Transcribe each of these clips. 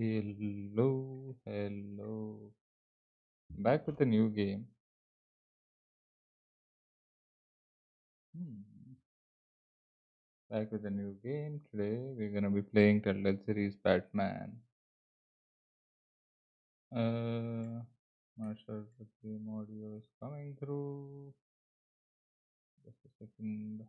Hello, hello. Back with a new game. Hmm. Back with a new game. Today we're gonna be playing Telltale Series Batman. Not sure if the game audio is coming through. Just a second.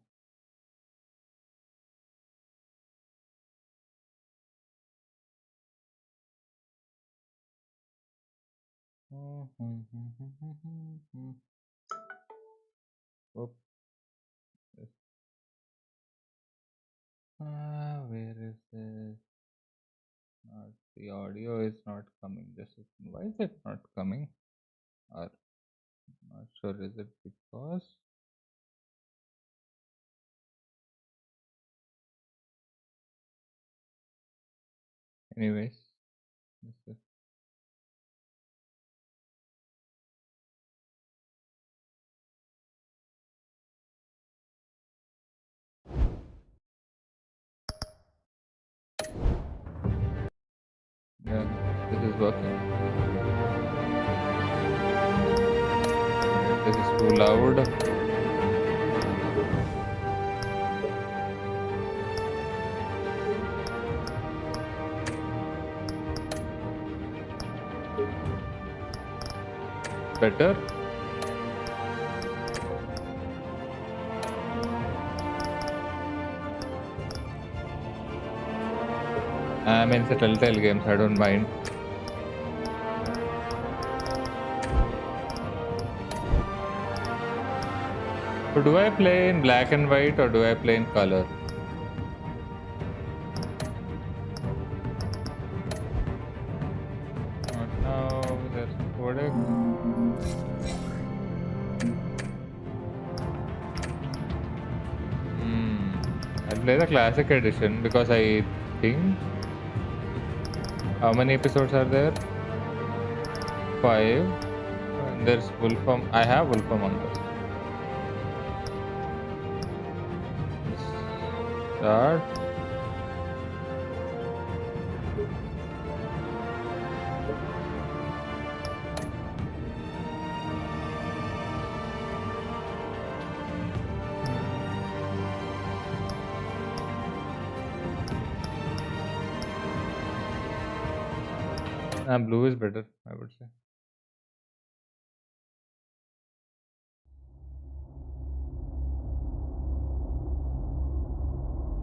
Oops. Yes. Where is this? The audio is not coming. Just a second. Why is it not coming? Or not sure. Is it because? Anyways. This is Yeah, this is working. This is too loud. Better. I mean, it's a Telltale games. I don't mind. So, do I play in black and white or do I play in color? Not now. There's some codex. I'll play the classic edition because I think how many episodes are there? 5. And there's Wolf. I have Wolf Among Us. Start. Blue is better, I would say.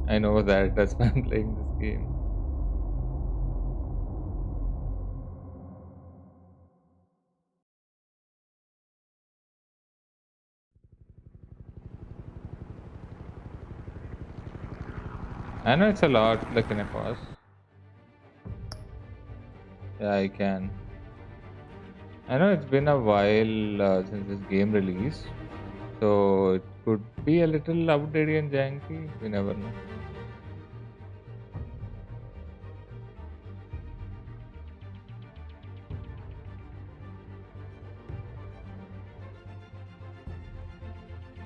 I know that. That's why I'm playing this game. I know it's a lot. Like, can I pause? Yeah, I can. I know it's been a while since this game released, so it could be a little outdated and janky. We never know.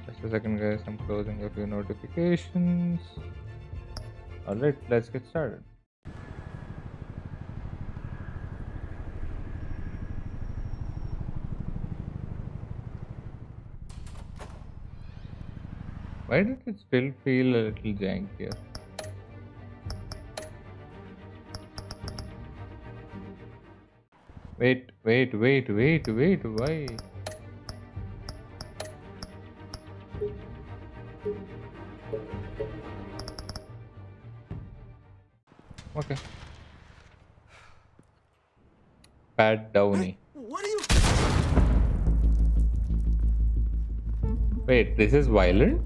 Just a second, guys. I'm closing a few notifications. Alright, let's get started. Why did it still feel a little jankier? Wait. Why? Okay. Pat Downey. What are you? Wait, this is violent?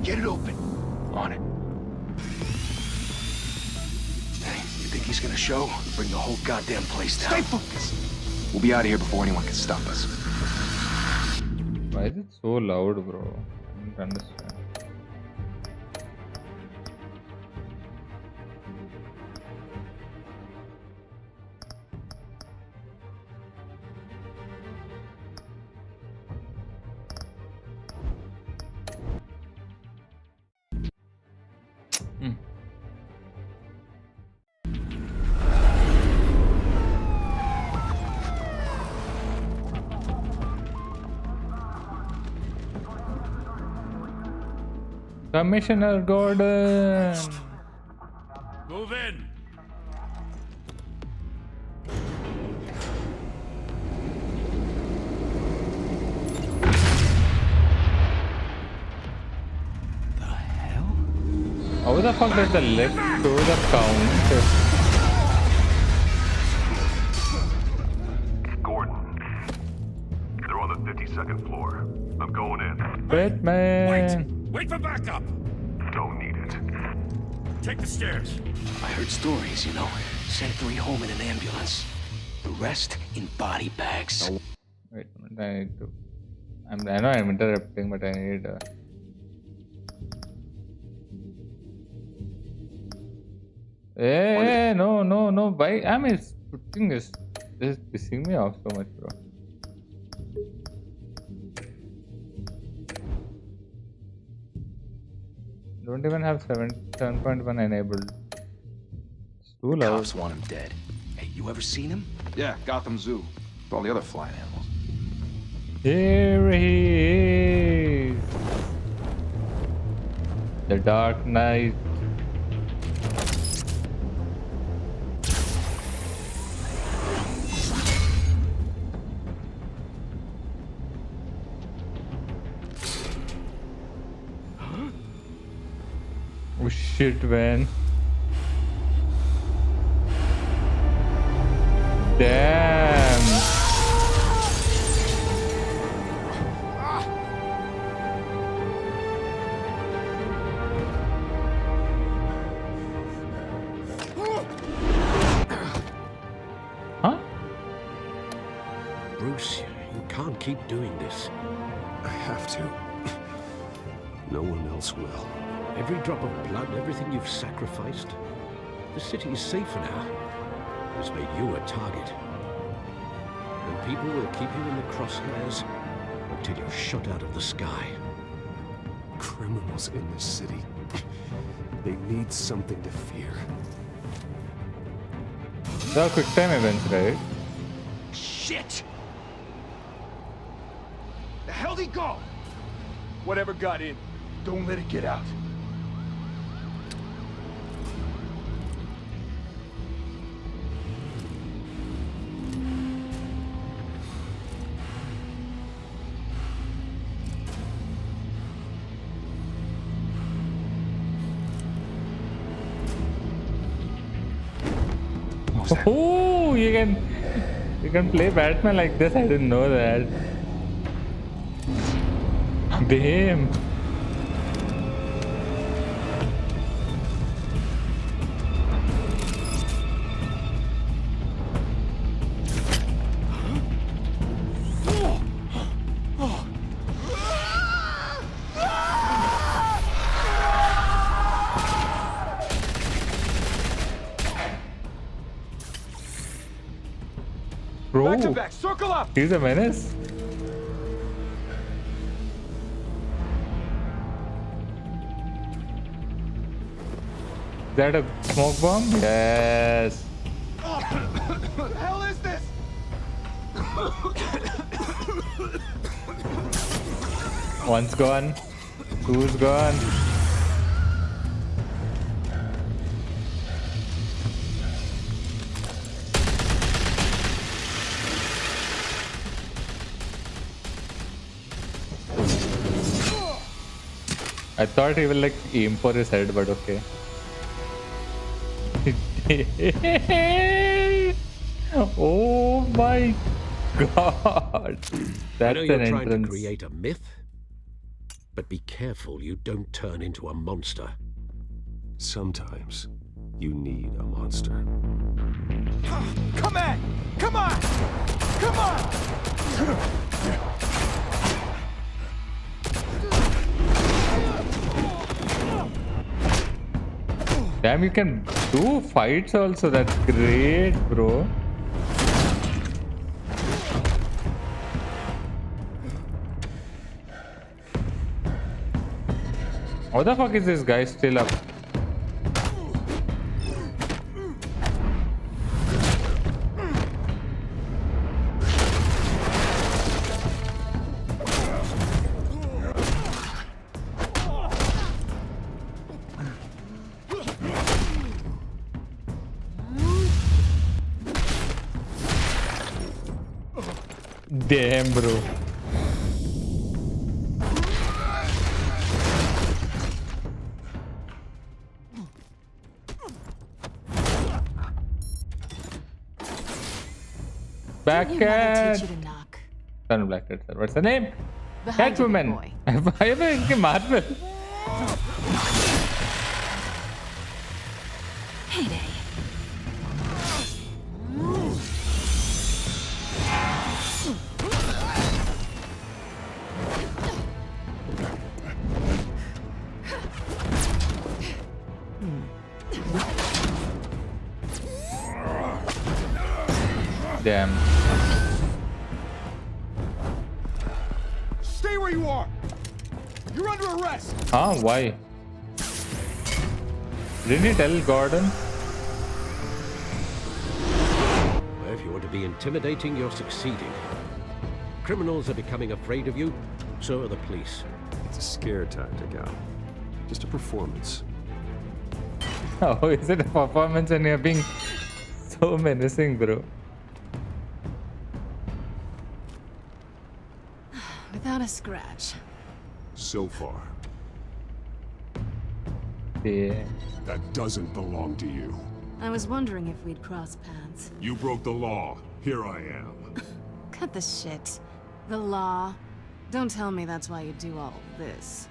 Get it open. On it. Hey, you think he's gonna show? Bring the whole goddamn place down. Stay focused. We'll be out of here before anyone can stop us. Why is it so loud, bro? I don't understand. Commissioner Gordon. Move in. The hell? How the fuck does the left show the count? Gordon. They're on the 52nd floor. I'm going in. Batman. Wait for backup. Don't need it. Take the stairs. I heard stories, you know. Sent 3 home in an ambulance. The rest in body bags. Wait a minute, I need to. I know I'm interrupting, but I need. Hey, no. Why am I putting this? This is pissing me off so much, bro. Don't even have 7.1 enabled. It's too loud. Cops want him dead. Hey, you ever seen him? Yeah, Gotham Zoo. With all the other flying animals. Here he is. The Dark Knight. Oh shit, man. Damn. Huh? Bruce, you can't keep doing this. I have to. No one else will. Every drop of blood, everything you've sacrificed. The city is safer now. It's made you a target. And people will keep you in the crosshairs until you're shot out of the sky. Criminals in this city. They need something to fear. The quick time events, right? Shit! The hell'd he go? Whatever got in, don't let it get out. Oh, you can play Batman like this. I didn't know that. Damn. Bro, Back to back, circle up! he's a menace. Is that a smoke bomb? Yes. What the hell is this? One's gone. Two's gone. I thought he will like aim for his head, but okay. Oh my god. I That's know an you're trying to entrance. create a myth, but be careful you don't turn into a monster. Sometimes you need a monster. Come on! Come on! Come on! Damn, you can do fights also. That's great, bro. How the fuck is this guy still up? Damn, bro. Back Your mother cat. teach you to knock. Turn black cat, sir. What's the name? Behind you, big Catwoman. boy. I have a Marvel. Heyday. Damn. Stay where you are! You're under arrest! Huh? Why? Didn't he tell Gordon? Well, if you want to be intimidating, you're succeeding. Criminals are becoming afraid of you, so are the police. It's a scare tactic, Al. Just a performance. Oh, is it a performance and you're being so menacing, bro? Without a scratch. So far. Yeah. That doesn't belong to you. I was wondering if we'd cross paths. You broke the law. Here I am. Cut the shit. The law. Don't tell me that's why you do all this.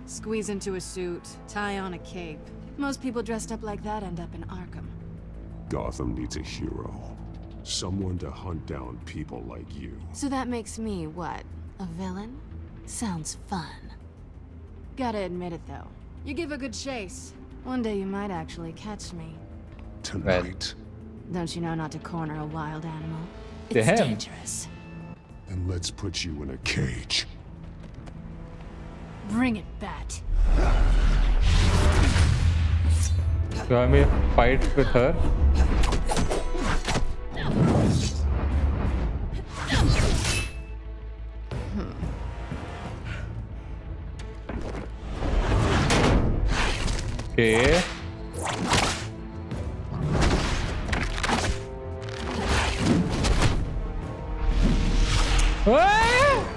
Squeeze into a suit, tie on a cape. Most people dressed up like that end up in Arkham. Gotham needs a hero. Someone to hunt down people like you. So that makes me, what, a villain? Sounds fun. Gotta admit it though. You give a good chase. One day you might actually catch me. Tonight. Don't you know not to corner a wild animal? It's Damn. dangerous. Then let's put you in a cage. Bring it, Bat. You want me to fight with her? Okay. Ah!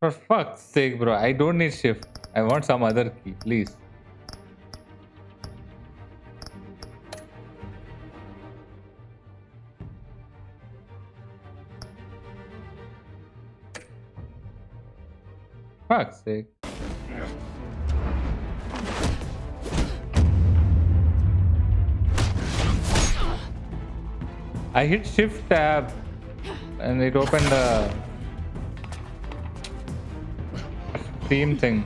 For fuck's sake, bro. I don't need shift. I want some other key, please. Fuck's sake. I hit shift tab and it opened a theme thing.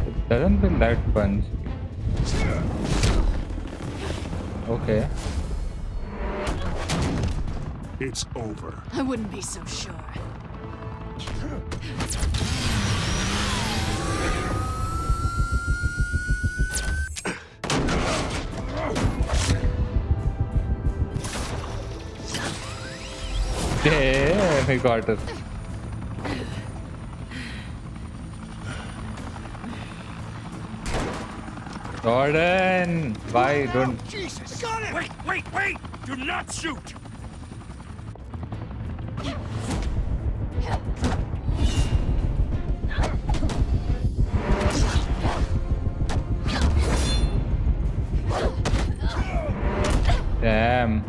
It doesn't feel that punch. Okay. It's over. I wouldn't be so sure. Damn, he got it. Gordon, why don't... Jesus! Got it! Wait! Do not shoot! Damn.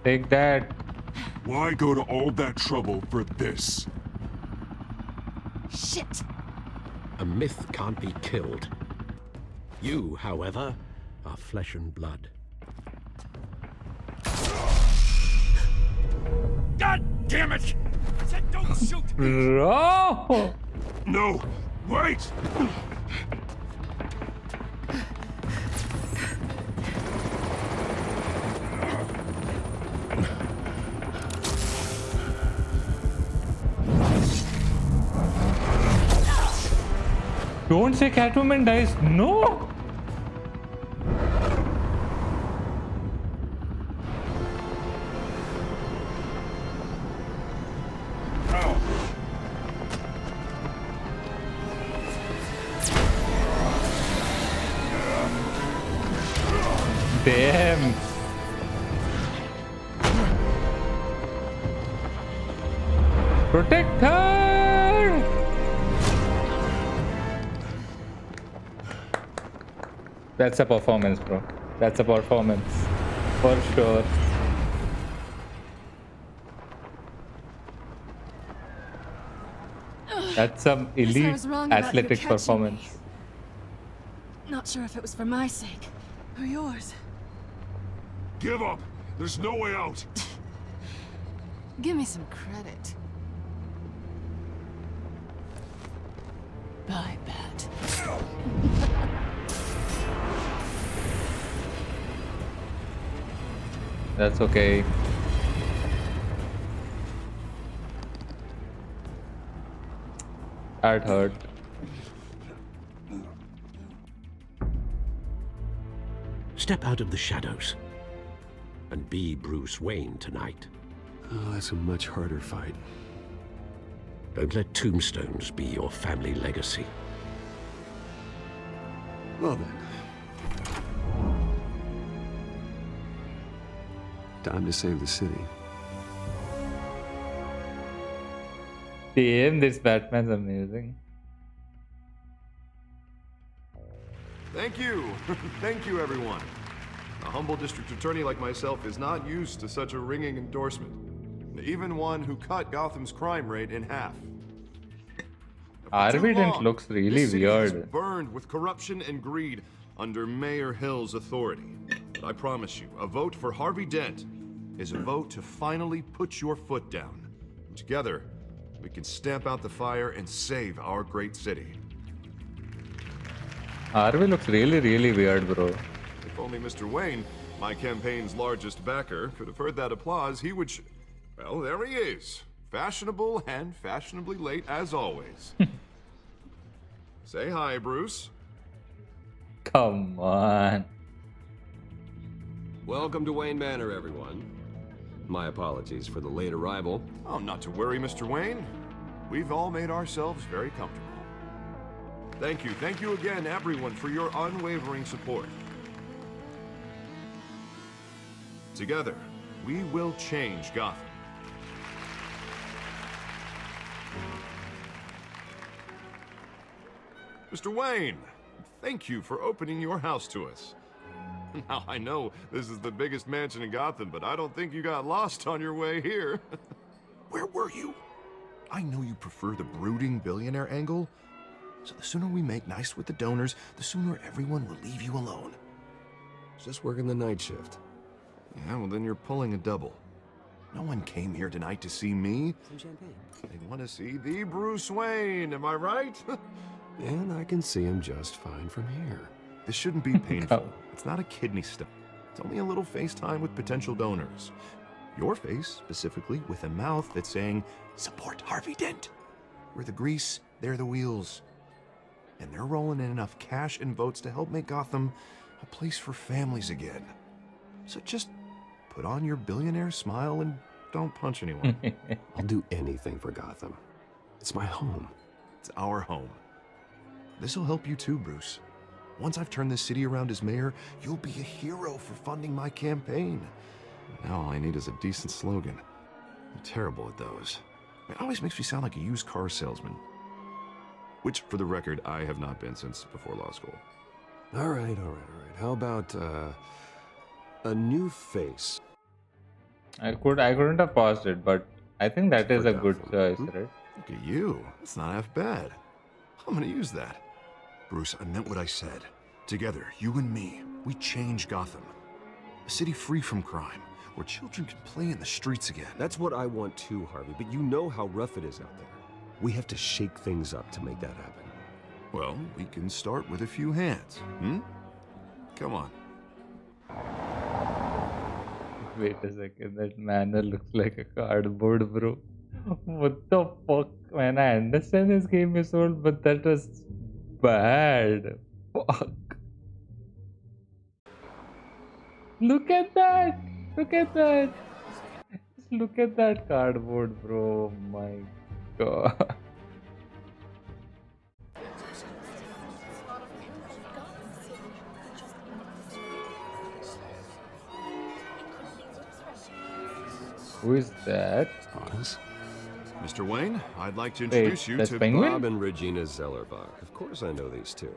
Take that. Why go to all that trouble for this? Shit! A myth can't be killed. You, however, are flesh and blood. God damn it! I said don't shoot! Bro! No! Wait! Don't say Catwoman dies. No. Damn. Protect her. That's a performance, bro. That's a performance. For sure. That's some Guess I elite was wrong about you athletic catching me. performance. Not sure if it was for my sake or yours. Give up. There's no way out. Give me some credit. Bye, Bat. That's okay. That hurt. Step out of the shadows and be Bruce Wayne tonight. Oh, that's a much harder fight. Don't let tombstones be your family legacy. Well then. Time to save the city. Damn, this Batman's amazing. Thank you. Thank you, everyone. A humble district attorney like myself is not used to such a ringing endorsement. Even one who cut Gotham's crime rate in half. For too Harvey Dent long, looks really this city has weird. burned with corruption and greed under Mayor Hill's authority. But I promise you, a vote for Harvey Dent is a vote to finally put your foot down. Together, we can stamp out the fire and save our great city. Harvey looks really, really weird, bro. If only Mr. Wayne, my campaign's largest backer, could have heard that applause, he would well, there he is. Fashionable and fashionably late as always. Say hi, Bruce. Come on. Welcome to Wayne Manor, everyone. My apologies for the late arrival. Oh, not to worry, Mr. Wayne. We've all made ourselves very comfortable. Thank you again, everyone, for your unwavering support. Together, we will change Gotham. Mr. Wayne, thank you for opening your house to us. Now, I know this is the biggest mansion in Gotham, but I don't think you got lost on your way here. Where were you? I know you prefer the brooding billionaire angle, so the sooner we make nice with the donors, the sooner everyone will leave you alone. Just working the night shift. Yeah, well then you're pulling a double. No one came here tonight to see me. Some champagne. They want to see the Bruce Wayne, am I right? And I can see him just fine from here. This shouldn't be painful. It's not a kidney stone. It's only a little FaceTime with potential donors. Your face, specifically, with a mouth that's saying, support Harvey Dent. We're the grease, they're the wheels. And they're rolling in enough cash and votes to help make Gotham a place for families again. So just put on your billionaire smile and don't punch anyone. I'll do anything for Gotham. It's my home. It's our home. This'll help you too, Bruce. Once I've turned this city around as mayor, you'll be a hero for funding my campaign. Now all I need is a decent slogan. I'm terrible at those. It always makes me sound like a used car salesman. Which, for the record, I have not been since before law school. All right. How about, a new face? I couldn't have paused it, but I think that is a good choice, right? Look at you. It's not half bad. I'm gonna use that. Bruce, I meant what I said. Together, you and me, we change Gotham. A city free from crime, where children can play in the streets again. That's what I want too, Harvey, but you know how rough it is out there. We have to shake things up to make that happen. Well, we can start with a few hands, Come on. Wait a second, that manor looks like a cardboard, bro. What the fuck? Man, I understand this game is old, but that was bad. Fuck. Look at that. Look at that. Just look at that cardboard, bro. My god. Who is that? Honest? Mr. Wayne, I'd like to Wait, introduce you that's to Penguin? Bob and Regina Zellerbach. Of course I know these two.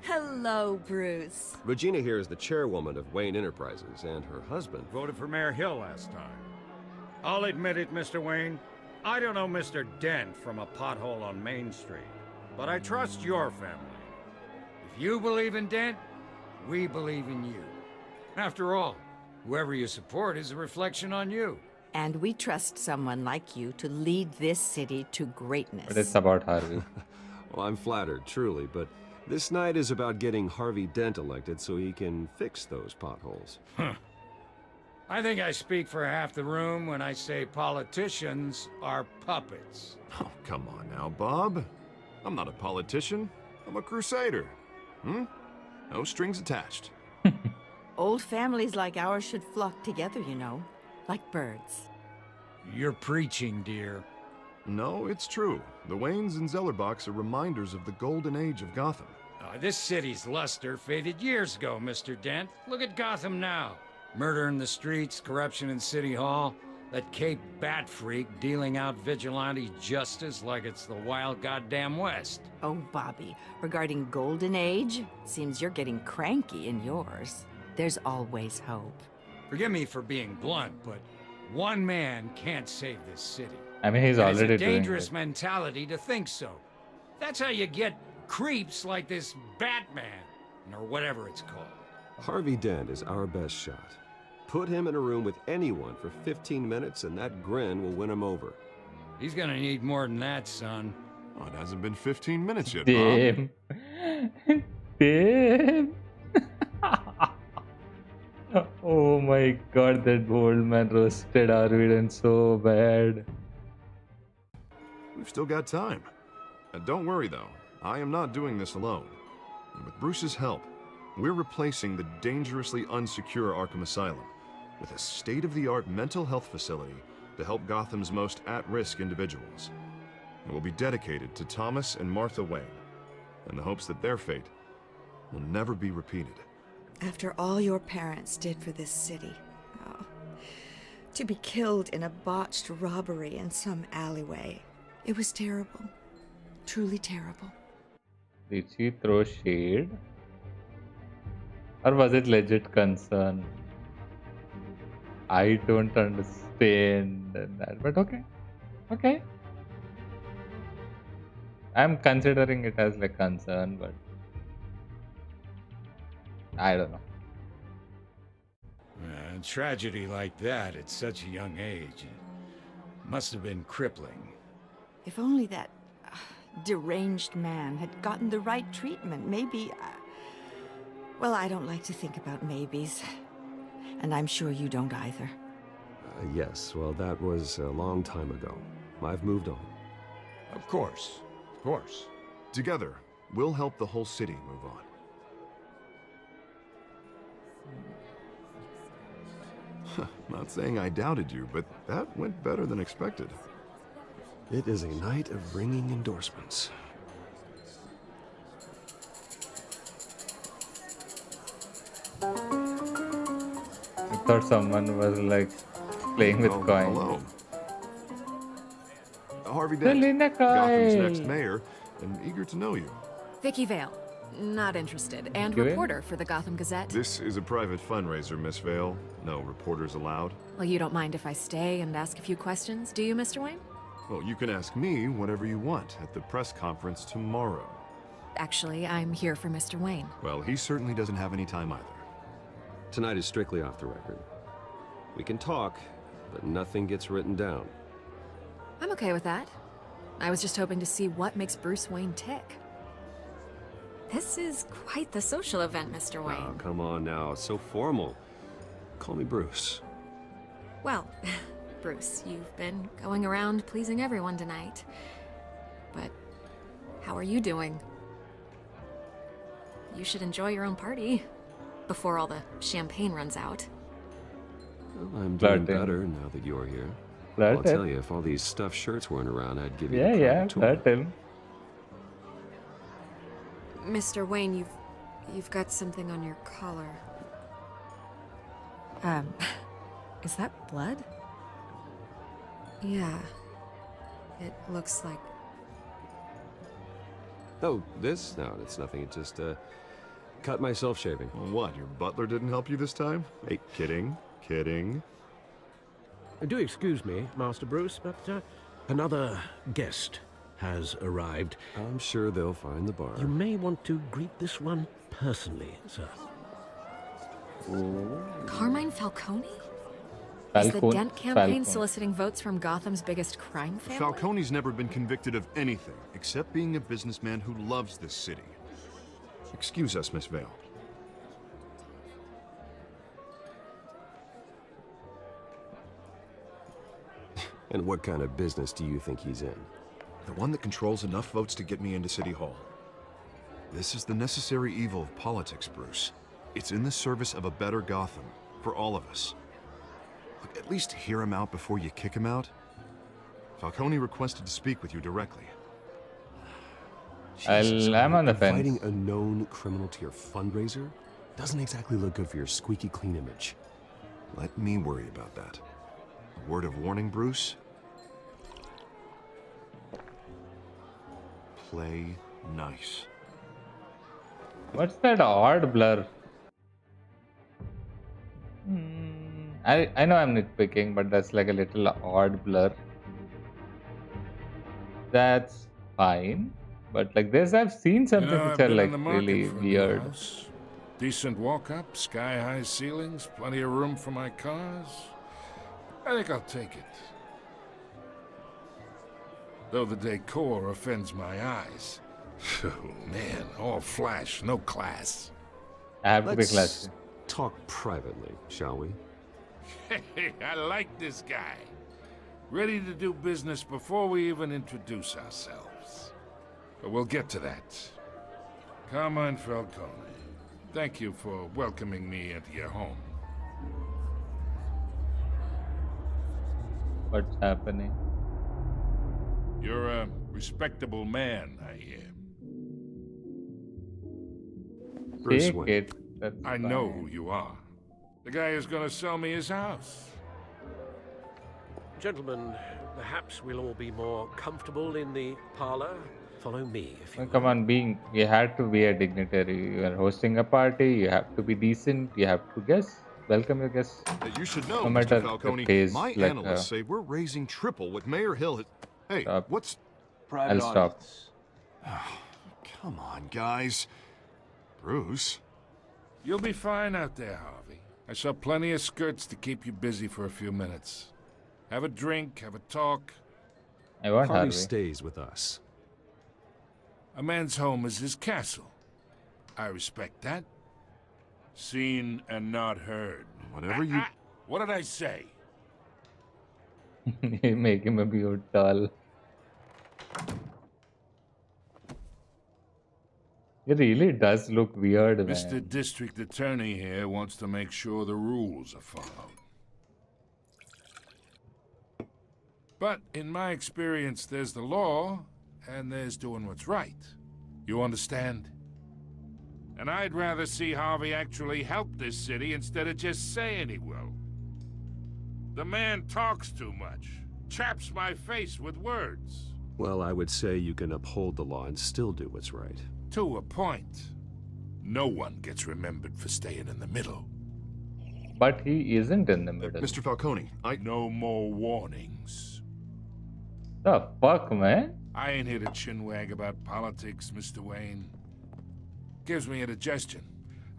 Hello, Bruce. Regina here is the chairwoman of Wayne Enterprises, and her husband. Voted for Mayor Hill last time. I'll admit it, Mr. Wayne. I don't know Mr. Dent from a pothole on Main Street, but I trust your family. If you believe in Dent, we believe in you. After all, whoever you support is a reflection on you. And we trust someone like you to lead this city to greatness. But it's about Harvey. Well, I'm flattered, truly, but this night is about getting Harvey Dent elected so he can fix those potholes. I think I speak for half the room when I say politicians are puppets. Oh, come on now, Bob. I'm not a politician. I'm a crusader. No strings attached. Old families like ours should flock together, you know, like birds. You're preaching, dear. No, it's true. The Waynes and Zellerbachs are reminders of the golden age of Gotham. This city's luster faded years ago, Mr. Dent. Look at Gotham now. Murder in the streets, corruption in City Hall, that Cape Bat freak dealing out vigilante justice like it's the wild goddamn West. Oh, Bobby, regarding Golden Age, seems you're getting cranky in yours. There's always hope. Forgive me for being blunt, but one man can't save this city. I mean, he's And already it's a doing dangerous it. mentality to think so. That's how you get creeps like this Batman, or whatever it's called. Harvey Dent is our best shot. Put him in a room with anyone for 15 minutes and that grin will win him over. He's gonna need more than that, son. Oh, it hasn't been 15 minutes yet, Damn. Damn. Oh my god, that old man roasted Arvidan so bad. We've still got time. And don't worry, though. I am not doing this alone. And with Bruce's help, we're replacing the dangerously unsecure Arkham Asylum with a state-of-the-art mental health facility to help Gotham's most at-risk individuals. It will be dedicated to Thomas and Martha Wayne, in the hopes that their fate will never be repeated. After all your parents did for this city, oh, to be killed in a botched robbery in some alleyway, it was terrible. Truly terrible. Did she throw shade? Or was it legit concern? I don't understand that, but okay. Okay. I'm considering it as like concern, but I don't know. A tragedy like that at such a young age must have been crippling. If only that deranged man had gotten the right treatment, maybe... well, I don't like to think about maybes. And I'm sure you don't either. Yes, well, that was a long time ago. I've moved on. Of course. Of course. Together, we'll help the whole city move on. Not saying I doubted you, but that went better than expected. It is a night of ringing endorsements. I thought someone was like playing with coins. Hello. Harvey Dent, Selena Gotham's Kyle. next mayor, and eager to know you. Vicky Vale. Not interested. And Vicky Vale? reporter for the Gotham Gazette. This is a private fundraiser, Miss Vale. No reporters allowed. Well, you don't mind if I stay and ask a few questions, do you, Mr. Wayne? Well, you can ask me whatever you want at the press conference tomorrow. Actually, I'm here for Mr. Wayne. Well, he certainly doesn't have any time either. Tonight is strictly off the record. We can talk, but nothing gets written down. I'm okay with that. I was just hoping to see what makes Bruce Wayne tick. This is quite the social event, Mr. Wayne. Oh, come on now, it's so formal. Call me Bruce. Well, Bruce, you've been going around pleasing everyone tonight. But how are you doing? you should enjoy your own party before all the champagne runs out. Well, I'm doing better now that you're here. I'll tell you, if all these stuffed shirts weren't around, I'd give you the private tour. flirt him. Mr. Wayne, you've got something on your collar. Is that blood? Yeah. It looks like... Oh, this? No, it's nothing. It just, cut myself shaving. What, your butler didn't help you this time? Hey, kidding. Do excuse me, Master Bruce, but another guest has arrived. I'm sure they'll find the bar. You may want to greet this one personally, sir. Carmine Falcone? Is the Dent campaign soliciting votes from Gotham's biggest crime family? Falcone's never been convicted of anything except being a businessman who loves this city. Excuse us, Miss Vale. And what kind of business do you think he's in? The one that controls enough votes to get me into City Hall. This is the necessary evil of politics, Bruce. It's in the service of a better Gotham, for all of us. Look, at least hear him out before you kick him out. Falcone requested to speak with you directly. I'm on the fence. Inviting a known criminal to your fundraiser doesn't exactly look good for your squeaky clean image. Let me worry about that. A word of warning, Bruce. Play nice. What's that odd blur? I know I'm nitpicking, but that's like a little odd blur. That's fine. But like this, I've seen something which are like really weird. Decent walk-up, sky-high ceilings, plenty of room for my cars. I think I'll take it. Though the decor offends my eyes. Oh, man, all flash, no class. I have to be Let's classy. talk privately, shall we? Hey, I like this guy. Ready to do business before we even introduce ourselves. But we'll get to that. Carmine Falcone, thank you for welcoming me into your home. What's happening? You're a respectable man, I hear. Bruce Wayne. I know who you are. The guy who's gonna sell me his house. Gentlemen, perhaps we'll all be more comfortable in the parlor. Follow me if you Come on, you had to be a dignitary. You are hosting a party. You have to be decent. You have to welcome your guests. You should know, No matter Mr. Falcone, the my like, analysts say we're raising triple what Mayor Hill has... Hey, Stop. what's... I'll stop. Come on, guys. Bruce? You'll be fine out there, Harvey. I saw plenty of skirts to keep you busy for a few minutes. Have a drink, have a talk. I want Harvey Harvey. stays with us. A man's home is his castle. I respect that. Seen and not heard. Whatever you... What did I say? You make him a bit tall. It really does look weird, man. Mr. District Attorney here wants to make sure the rules are followed. But in my experience, there's the law, and there's doing what's right. You understand? And I'd rather see Harvey actually help this city instead of just saying he will. The man talks too much, chaps my face with words. Well, I would say you can uphold the law and still do what's right. To a point. No one gets remembered for staying in the middle. But he isn't in the middle. Mr. Falcone, No more warnings. The fuck, man? I ain't here to chinwag about politics, Mr. Wayne. Gives me indigestion.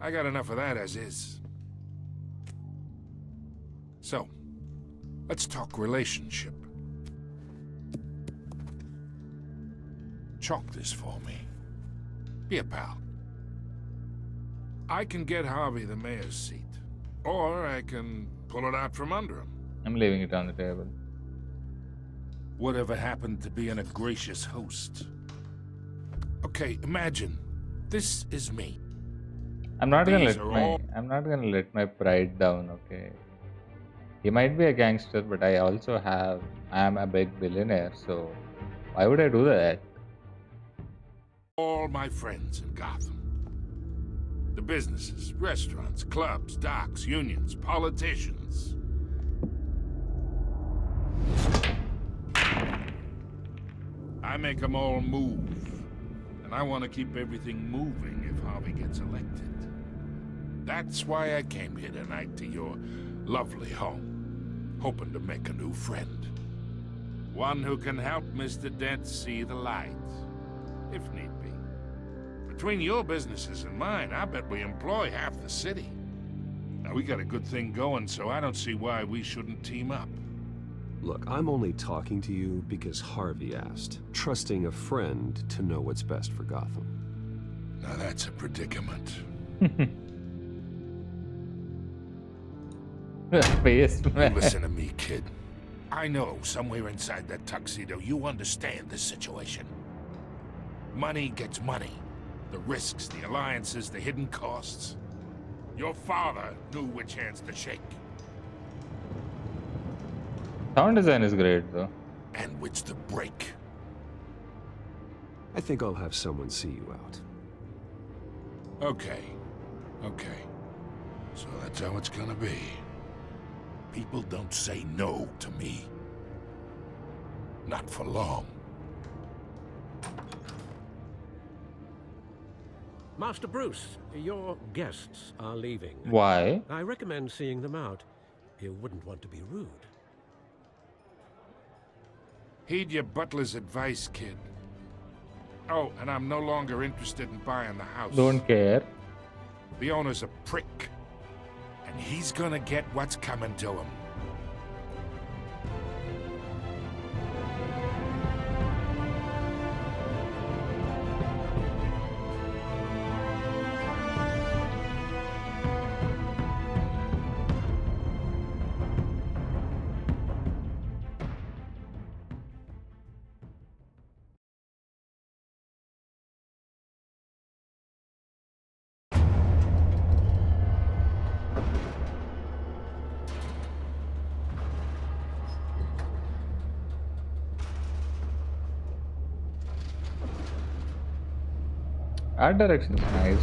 I got enough of that as is. So, let's talk relationship. Chalk this for me. Be a pal. I can get Harvey the mayor's seat, or I can pull it out from under him. I'm leaving it on the table. Whatever happened to being a gracious host? Okay, imagine, this is me. I'm not gonna let my pride down, okay? He might be a gangster, but I am a big billionaire, so why would I do that? All my friends in Gotham. The businesses, restaurants, clubs, docks, unions, politicians. I make them all move. And I want to keep everything moving if Harvey gets elected. That's why I came here tonight to your lovely home, hoping to make a new friend. One who can help Mr. Dent see the light, if need be. Between your businesses and mine, I bet we employ half the city. Now, we got a good thing going, so I don't see why we shouldn't team up. Look, I'm only talking to you because Harvey asked, trusting a friend to know what's best for Gotham. Now that's a predicament. Listen to me, kid. I know somewhere inside that tuxedo you understand this situation. Money gets money. The risks, the alliances, the hidden costs. Your father knew which hands to shake. Sound design is great though. And which to break. I think I'll have someone see you out. Okay. So that's how it's gonna be. People don't say no to me. Not for long. Master Bruce, your guests are leaving. Why? I recommend seeing them out. You wouldn't want to be rude. Heed your butler's advice, kid. Oh, and I'm no longer interested in buying the house. Don't care. The owner's a prick. And he's gonna get what's coming to him. Art direction is nice,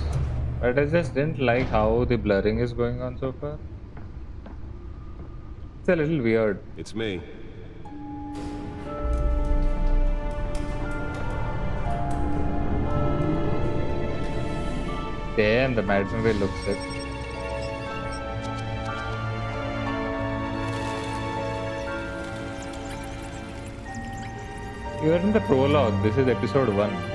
but I just didn't like how the blurring is going on so far. It's a little weird. It's me. Damn, the Madison Way looks sick. You are in the prologue. This is episode 1.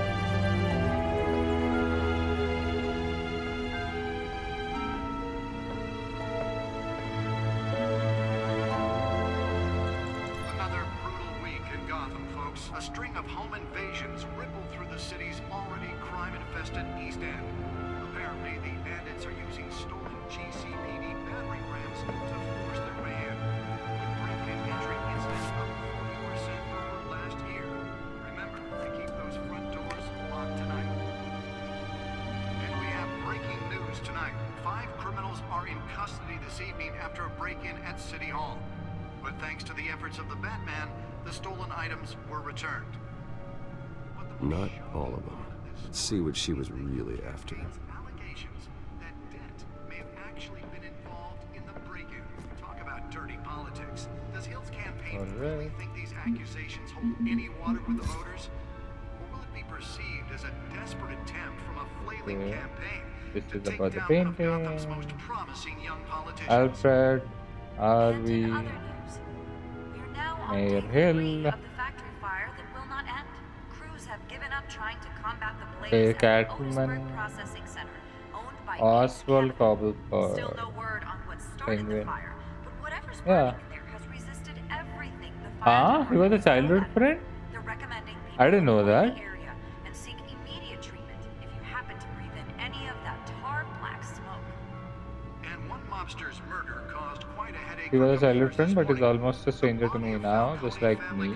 Not all of them. Let's see what she was really after. Allegations that Dent may have actually been involved in the break-in. Talk about dirty politics. Does Hill's campaign really think these accusations hold any water with the voters? Or will it be perceived as a desperate attempt from a flailing campaign to take down one of Gotham's most promising young politicians? Alfred, Harvey, Mayor Hill. Catwoman, Oswald Cobblepot, Penguin. Yeah. Ah, he was a childhood friend? I didn't know that. He was a childhood friend, but is almost a stranger to me now, just like me.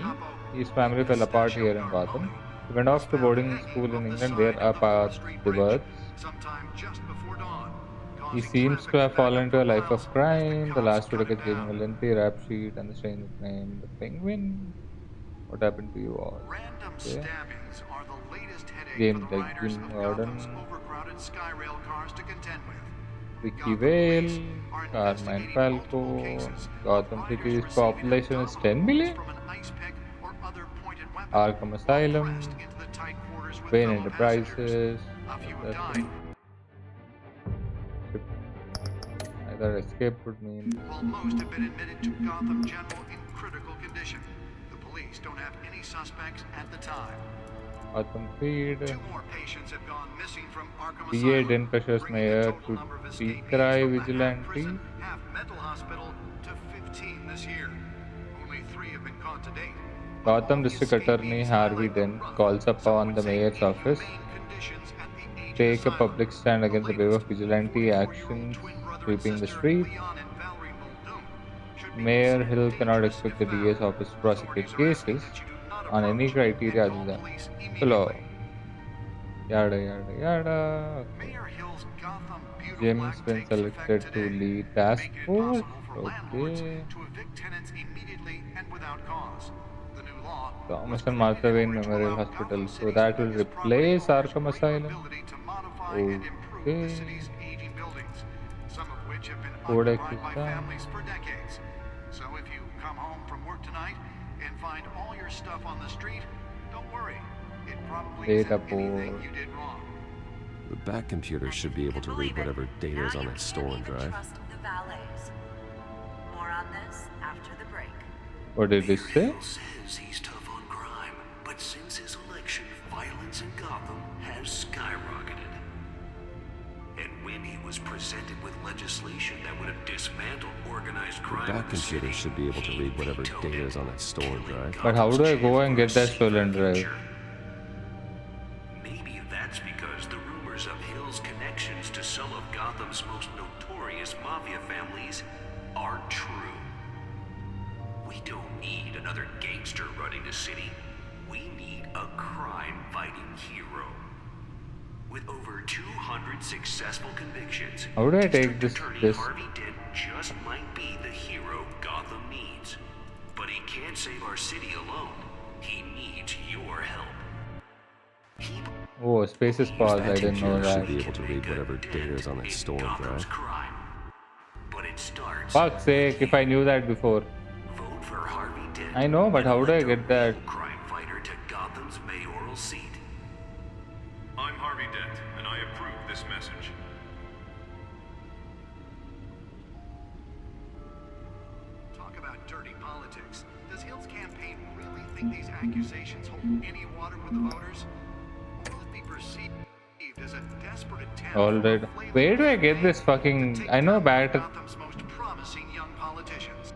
His family fell apart here in Gotham. He went off to boarding school in England, where our paths diverged. Sometime just before dawn. He seems to have fallen into a life of crime. The last 2 decades gave him a lengthy rap sheet and the strange nickname, the Penguin. What happened to you all? Random Okay. stabbings are the latest headache for James the riders Jim of Gotham's Gordon, overcrowded Skyrail cars to contend with. Ricky Gotham police Vale, are Carmine investigating multiple Falcone. cases Gotham of riders City's receiving population is 10 abdominal wounds million. from an ice pick or other pointed weapon Arkham while pressed Asylum, into the tight quarters with Wayne fellow passengers. Enterprises. A few have That's died. either escape would mean. While most have been admitted to Gotham General in critical condition, the police don't have any suspects at the time. Gotham Feed. 2 more patients have gone missing from Arkham DA Asylum, then pressures bringing the mayor total to number of escapees decry from the half vigilante. prison, half mental hospital to 15 this year. Only 3 have been caught to date. Gotham District Attorney Harvey Dent calls upon the mayor's office to take a public stand against the wave of vigilante actions sweeping the streets. Mayor Hill cannot expect the DA's office to prosecute cases on any criteria other than the law. Yada yada yada. Okay. Jim's been selected to lead task force. Okay. Thomas and Martha Wayne Memorial Hospital. So that will replace Arkham Asylum. Okay. Some of which have been Codex occupied by exam. families for decades. So if you come home from work tonight and find all your stuff on the street, don't worry. It probably isn't Data anything port. you did wrong. The back computer should be able to read whatever data is on that stolen drive. The valets. More on this after the break. What did he say? Says he's tough on crime, but since his election, violence in Gotham has skyrocketed. And when he was presented with legislation that would have dismantled organized crime, The back computer should be able to read whatever data is on that stolen drive. But how do I go and get that stolen drive? Maybe that's because the rumors of Hill's connections to some of Gotham's most notorious mafia families are true. We don't need another gangster running the city. We need a crime-fighting hero. With over 200 successful convictions, How do I District take this? Attorney Harvey Dent just might be the hero Gotham needs. But he can't save our city alone. He needs your help. Oh, space is paused. I didn't know Computer should that. be able to read whatever data is on that stolen drive. But it starts. Fuck's sake! If I knew that before. Vote for Harvey Dent. I know, but how do I get that? Crime fighter to Gotham's mayoral seat. I'm Harvey Dent, and I approve this message. Talk about dirty politics. Does Hill's campaign really think these accusations hold any water with the voters? Or will it be perceived as a desperate attempt? Alright. Where do I get this fucking? I know battle. Gotham's most promising young politicians.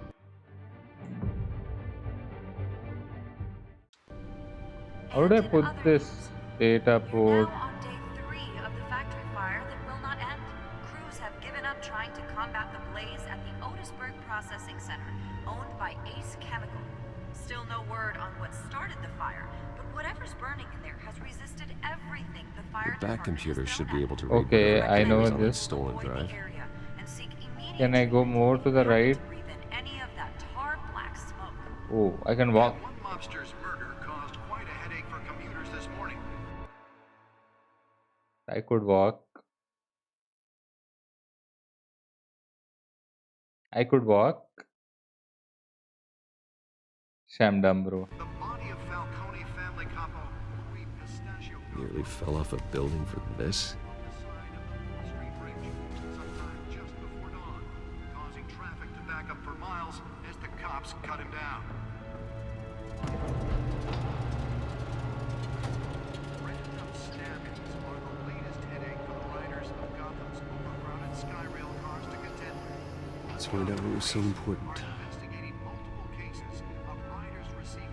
How do I put this data port? On day 3 of the factory fire that will not end, crews have given up trying to combat the blaze at the Otisburg Processing Center, owned by Ace Chemical. Still no word on what started the fire, but whatever's burning in there has resisted everything the fire The back computer should be able to read Okay, whatever I data know is on that this. stolen drive. Can I go more to the right? Any of that tar black smoke. Oh, I can walk. One mobster's murder caused quite a headache for commuters this morning. I could walk. I could walk. Shamdam, bro. The body of Falcone family couple Louis Pistachio Nearly fell off a building for this. Street Bridge sometime just before dawn, causing traffic to back up for miles as the cops cut him down. Random stabbings are the latest headache for the riders of Gotham's overcrowded Skyrail cars to contend with. Let's find out what was so important. Investigating multiple cases of riders receiving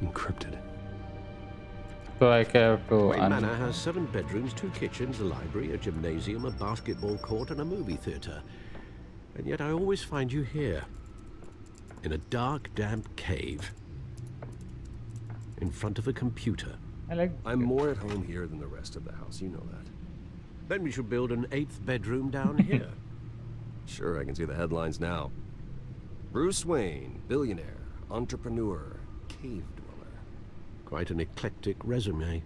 Encrypted. So I have to. Wayne Manor has 7 bedrooms, 2 kitchens, a library, a gymnasium, a basketball court, and a movie theater. And yet I always find you here, in a dark, damp cave, in front of a computer. I like this I'm game. more at home here than the rest of the house, you know that. Then we should build an 8th bedroom down here. Sure, I can see the headlines now. Bruce Wayne, billionaire, entrepreneur, cave dweller. Quite an eclectic resume.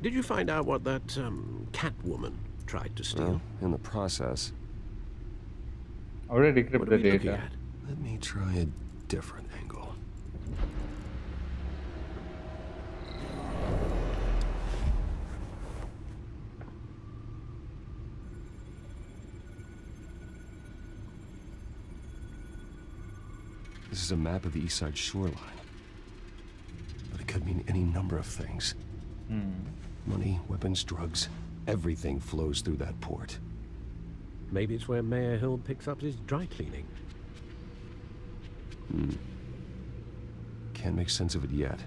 Did you find out what that, Catwoman tried to steal? In the process. Already What decrypt are the we looking data. at? Let me try a different angle. This is a map of the east side shoreline. But it could mean any number of things. Money, weapons, drugs, everything flows through that port. Maybe it's where Mayor Hill picks up his dry cleaning. Can't make sense of it yet.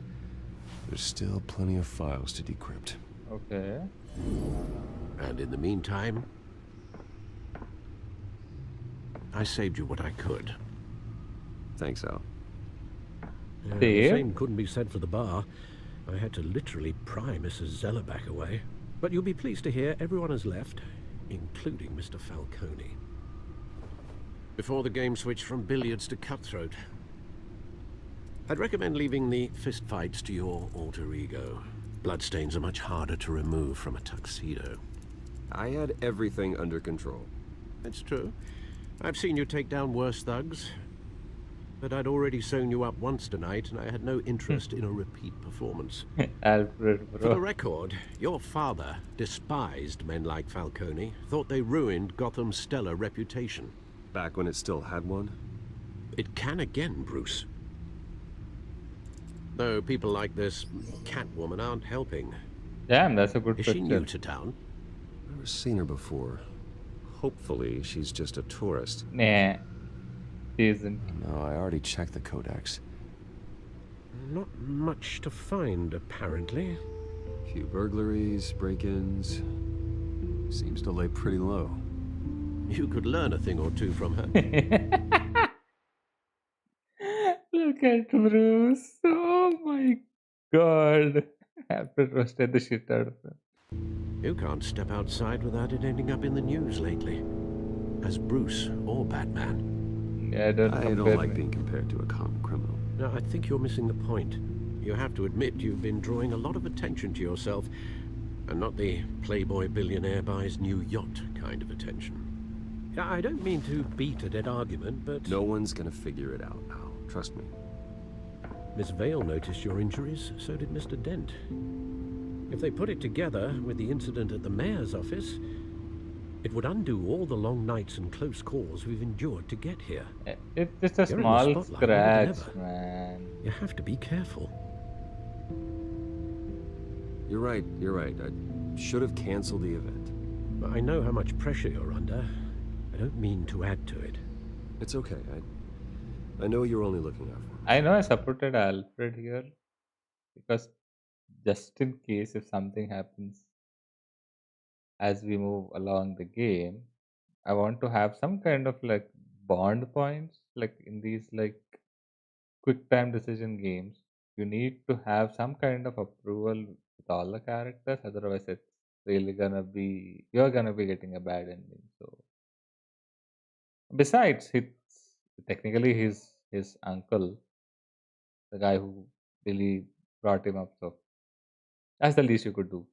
There's still plenty of files to decrypt. Okay. And in the meantime, I saved you what I could. Thanks, Al. The same couldn't be said for the bar. I had to literally pry Mrs. Zeller back away. But you'll be pleased to hear everyone has left, including Mr. Falcone. Before the game switched from billiards to cutthroat. I'd recommend leaving the fistfights to your alter ego. Bloodstains are much harder to remove from a tuxedo. I had everything under control. It's true. I've seen you take down worse thugs. But I'd already sewn you up once tonight, and I had no interest in a repeat performance. Alfred, bro. For the record, your father despised men like Falcone, thought they ruined Gotham's stellar reputation. Back when it still had one? It can again, Bruce. Though people like this Catwoman aren't helping. Damn, that's a good Is picture. she new to town? Never seen her before. Hopefully, she's just a tourist. Nah, she isn't. No, I already checked the codex. Not much to find, apparently. Few burglaries, break-ins. Seems to lay pretty low. You could learn a thing or two from her. Look at Bruce. Oh my god. Alfred roasted the shit out of him. You can't step outside without it ending up in the news lately. As Bruce or Batman. Yeah, I don't like me. being compared to a common criminal. No, I think you're missing the point. You have to admit you've been drawing a lot of attention to yourself, and not the playboy billionaire buys new yacht kind of attention. I don't mean to beat a dead argument, but... No one's gonna figure it out, Al. Trust me. Miss Vale noticed your injuries, so did Mr. Dent. If they put it together with the incident at the mayor's office, it would undo all the long nights and close calls we've endured to get here. It's just a You're in the small spotlight more than scratch, ever. man. You have to be careful. You're right. I should have canceled the event. I know how much pressure you're under. I don't mean to add to it. It's okay. I know you're only looking out for me. I know I supported Alfred here because just in case if something happens as we move along the game, I want to have some kind of like bond points, like in these like quick time decision games. You need to have some kind of approval with all the characters, otherwise it's really gonna be you're gonna be getting a bad ending. So besides, it's technically his uncle, the guy who really brought him up. So that's the least you could do.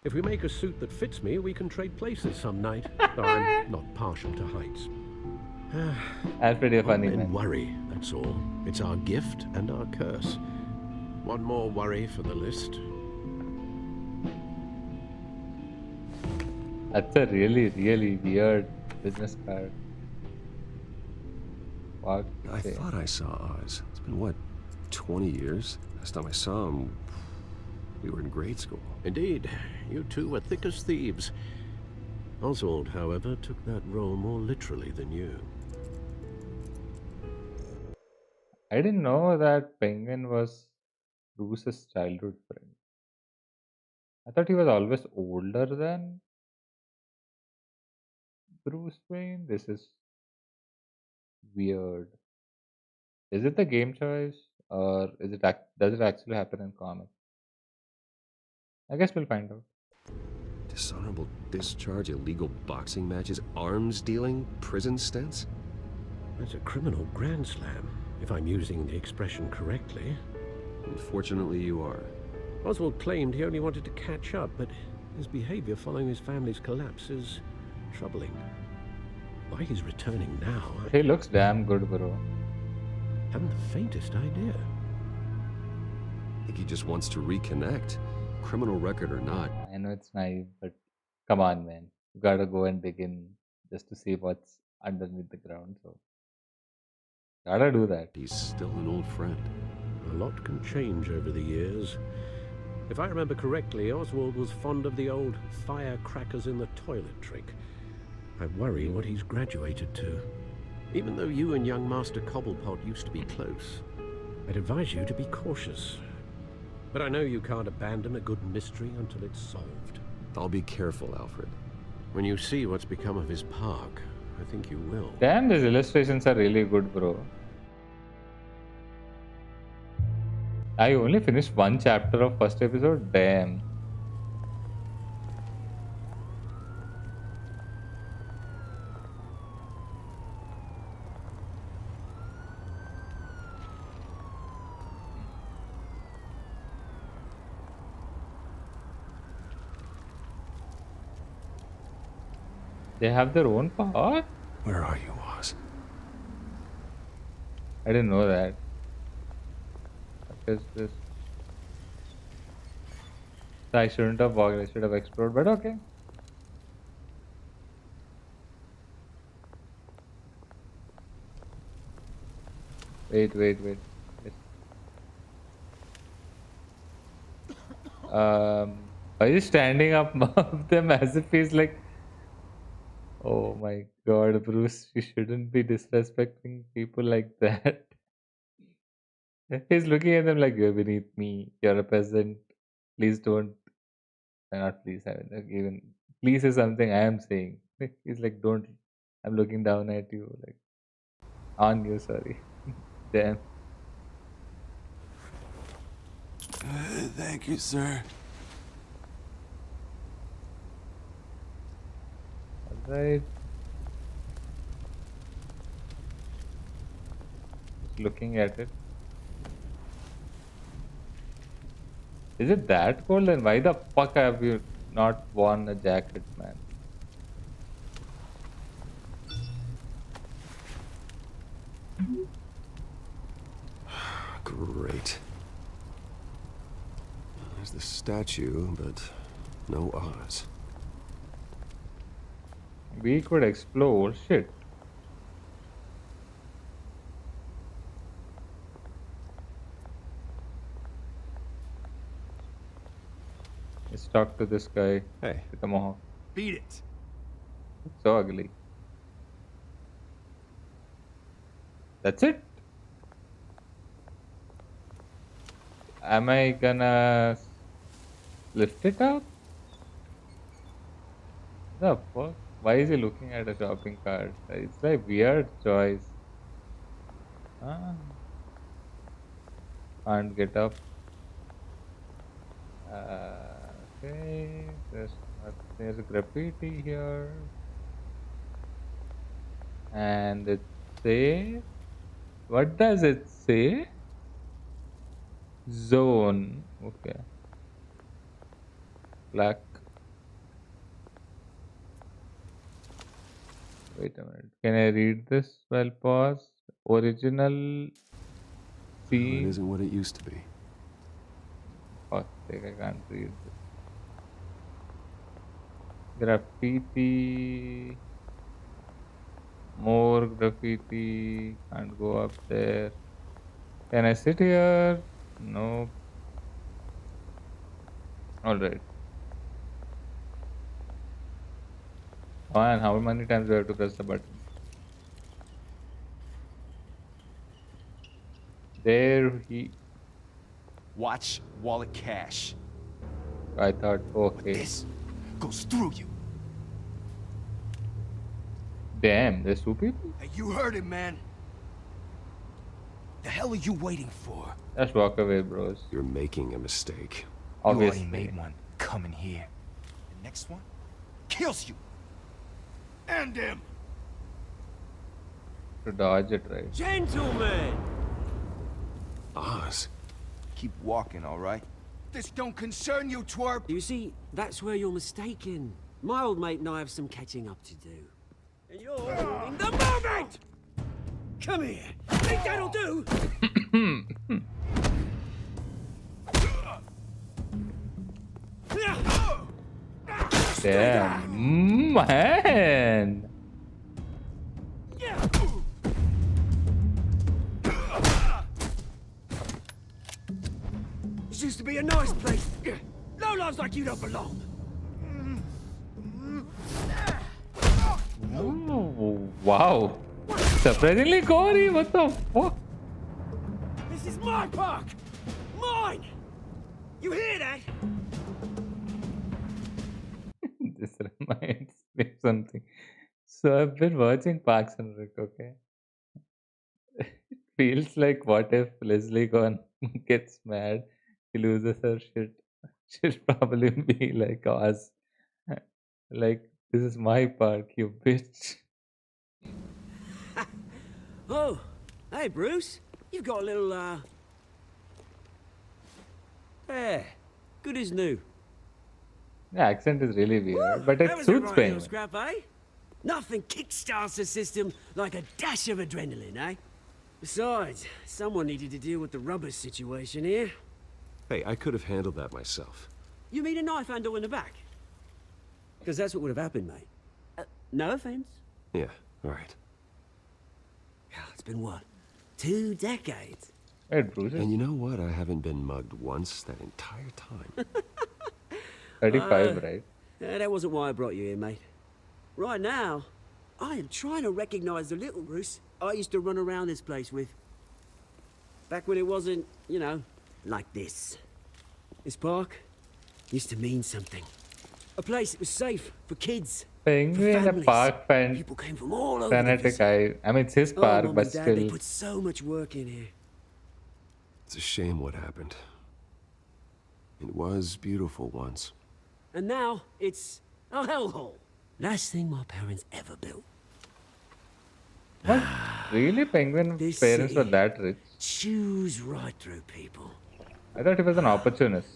If we make a suit that fits me, we can trade places some night. Though I'm not partial to heights. Alfred, you're funny, And man. worry, that's all. It's our gift and our curse. One more worry for the list. That's a really, really weird business card. What? I thought I saw Oz. It's been, what, 20 years? Last time I saw him, we were in grade school. Indeed, you two were thick as thieves. Oswald, however, took that role more literally than you. I didn't know that Penguin was Bruce's childhood friend. I thought he was always older than Bruce Wayne. This is weird. Is it the game choice or is it does it actually happen in comics? I guess we'll find out. Dishonorable discharge, illegal boxing matches, arms dealing, prison stints? That's a criminal grand slam, if I'm using the expression correctly. Unfortunately, you are. Oswald claimed he only wanted to catch up, but his behavior following his family's collapse is troubling. Why he's returning now, He looks damn good, bro. Haven't the faintest idea. I think he just wants to reconnect, criminal record or not. I know it's naive, but come on, man. You gotta go and dig in just to see what's underneath the ground. So, gotta do that. He's still an old friend. A lot can change over the years. If I remember correctly, Oswald was fond of the old firecrackers in the toilet trick. I worry what he's graduated to. Even though you and young Master Cobblepot used to be close, I'd advise you to be cautious. But I know you can't abandon a good mystery until it's solved. I'll be careful, Alfred. When you see what's become of his park, I think you will. Damn, these illustrations are really good, bro. I only finished one chapter of first episode. Damn. They have their own power? Where are you, Oz? I didn't know that. What is this? I shouldn't have walked, I should have explored, but okay. Wait. Are you standing up above them as if he's like, oh my god, Bruce, you shouldn't be disrespecting people like that. He's looking at them like, you're beneath me, you're a peasant, please don't. Not please, I mean, like, even please is something I am saying. He's like, don't, I'm looking down at you, like, on you, sorry. Damn. Thank you, sir. Alright. Just looking at it. Is it that cold? Then why the fuck have you not worn a jacket, man? Great. There's the statue, but no Oz. We could explore. Shit. Let's talk to this guy. Hey. With the mohawk. Beat it. It's so ugly. That's it? Am I gonna lift it up? The fuck? Why is he looking at a shopping cart? It's like weird choice. Ah. Can't get up. Okay, there's graffiti here, and it says, what does it say? Zone. Okay. Black. Wait a minute. Can I read this while pause? Original It isn't what it used to be. Fuck sake, I can't read this. Graffiti. More graffiti. Can't go up there. Can I sit here? No. Alright. Oh, and how many times do I have to press the button? There he... Watch wallet cash. I thought, okay. This goes through you. Damn, there's two people? Hey, you heard it, man. The hell are you waiting for? Just walk away, bros. You're making a mistake. Obviously. You already made one. coming here. The next one kills you. And him. To dodge it, right? Gentlemen! Oz. Keep walking, all right? This don't concern you, twerp. You see, that's where you're mistaken. My old mate and I have some catching up to do. And you're ruining the moment! Come here. Think that'll do? Damn, man. This used to be a nice place. Lowlifes like you don't belong. Oh, wow. Surprisingly gory, what the fuck? This is my park! Mine! You hear that? This reminds me of something. So I've been watching Parks and Rec, okay? It feels like what if Leslie Gone gets mad, she loses her shit. She'll probably be like Oz. Like, this is my park, you bitch. Oh, hey Bruce. You've got a little, Yeah, good as new. The accent is really weird, but That it was a suits right Penguin. little scrap, eh? Nothing kickstarts the system like a dash of adrenaline, eh? Besides, someone needed to deal with the rubber situation here. Hey, I could have handled that myself. You mean a knife handle in the back? Because that's what would have happened, mate. No offense. Yeah, alright. It's been what? 2 decades? Wait, Bruce. And you know what? I haven't been mugged once that entire time. 35, right? That wasn't why I brought you here, mate. Right now, I am trying to recognize the little Bruce I used to run around this place with. Back when it wasn't, you know, like this. This park used to mean something. A place that was safe for kids. Penguin, a park fan. People came from all over Fanatic. I mean, it's his park, Mom but and Dad, still. they put so much work in here. It's a shame what happened. It was beautiful once. And now, it's a hellhole. Last thing my parents ever built. What? Really? Penguin This parents were city that rich? chews right through people. I thought he was an opportunist.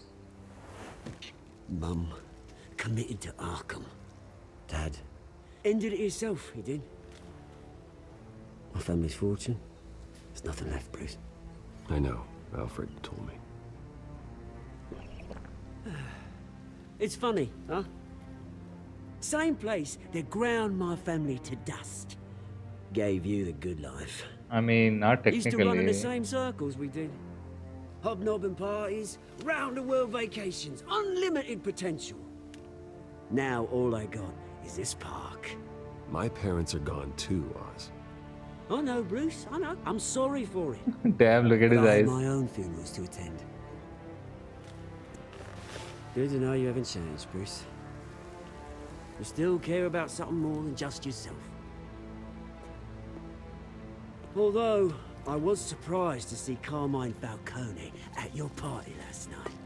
Mum committed to Arkham. Dad ended it himself, he did. My family's fortune. There's nothing left, Bruce. I know. Alfred told me. It's funny, huh? Same place that ground my family to dust. Gave you the good life. I mean, not Used to run in the technically. same circles we did. Hobnobbing parties, round-the-world vacations, unlimited potential. Now all I got is this park. My parents are gone too, Oz. I know, Bruce, I know. I'm sorry for it. Damn, look at But his I have eyes. my own funerals to attend. Good to know you haven't changed, Bruce. You still care about something more than just yourself. Although, I was surprised to see Carmine Falcone at your party last night.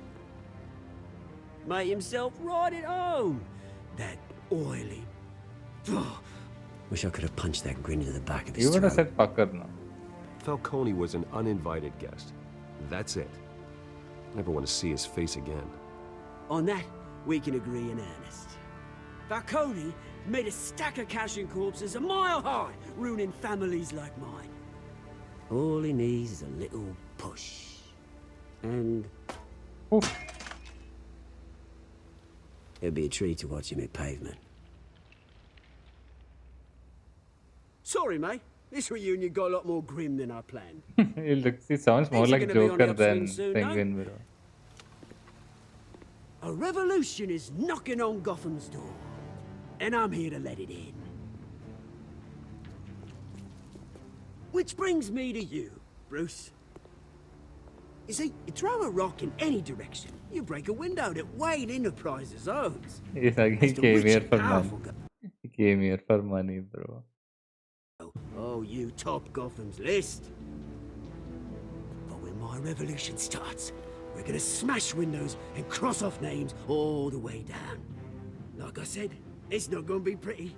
Made himself right at home. That oily... Wish I could have punched that grin into the back of his You would have throat. said fucker now. Falcone was an uninvited guest. That's it. Never want to see his face again. On that, we can agree in earnest. Falcone made a stack of cash and corpses a mile high, ruining families like mine. All he needs is a little push. And... Oof. It'd be a treat to watch him hit pavement. Sorry, mate. This reunion got a lot more grim than I planned. He sounds more Things are like gonna be on the Joker upswing than soon, no? Penguin, bro. A revolution is knocking on Gotham's door. And I'm here to let it in. Which brings me to you, Bruce. You see, you throw a rock in any direction, you break a window that Wayne Enterprises owns. He's like, he It's the came rich here and for money. powerful He came here for money, bro. Oh, you top Gotham's list. But when my revolution starts, We're gonna smash windows and cross off names all the way down. Like I said, it's not gonna be pretty.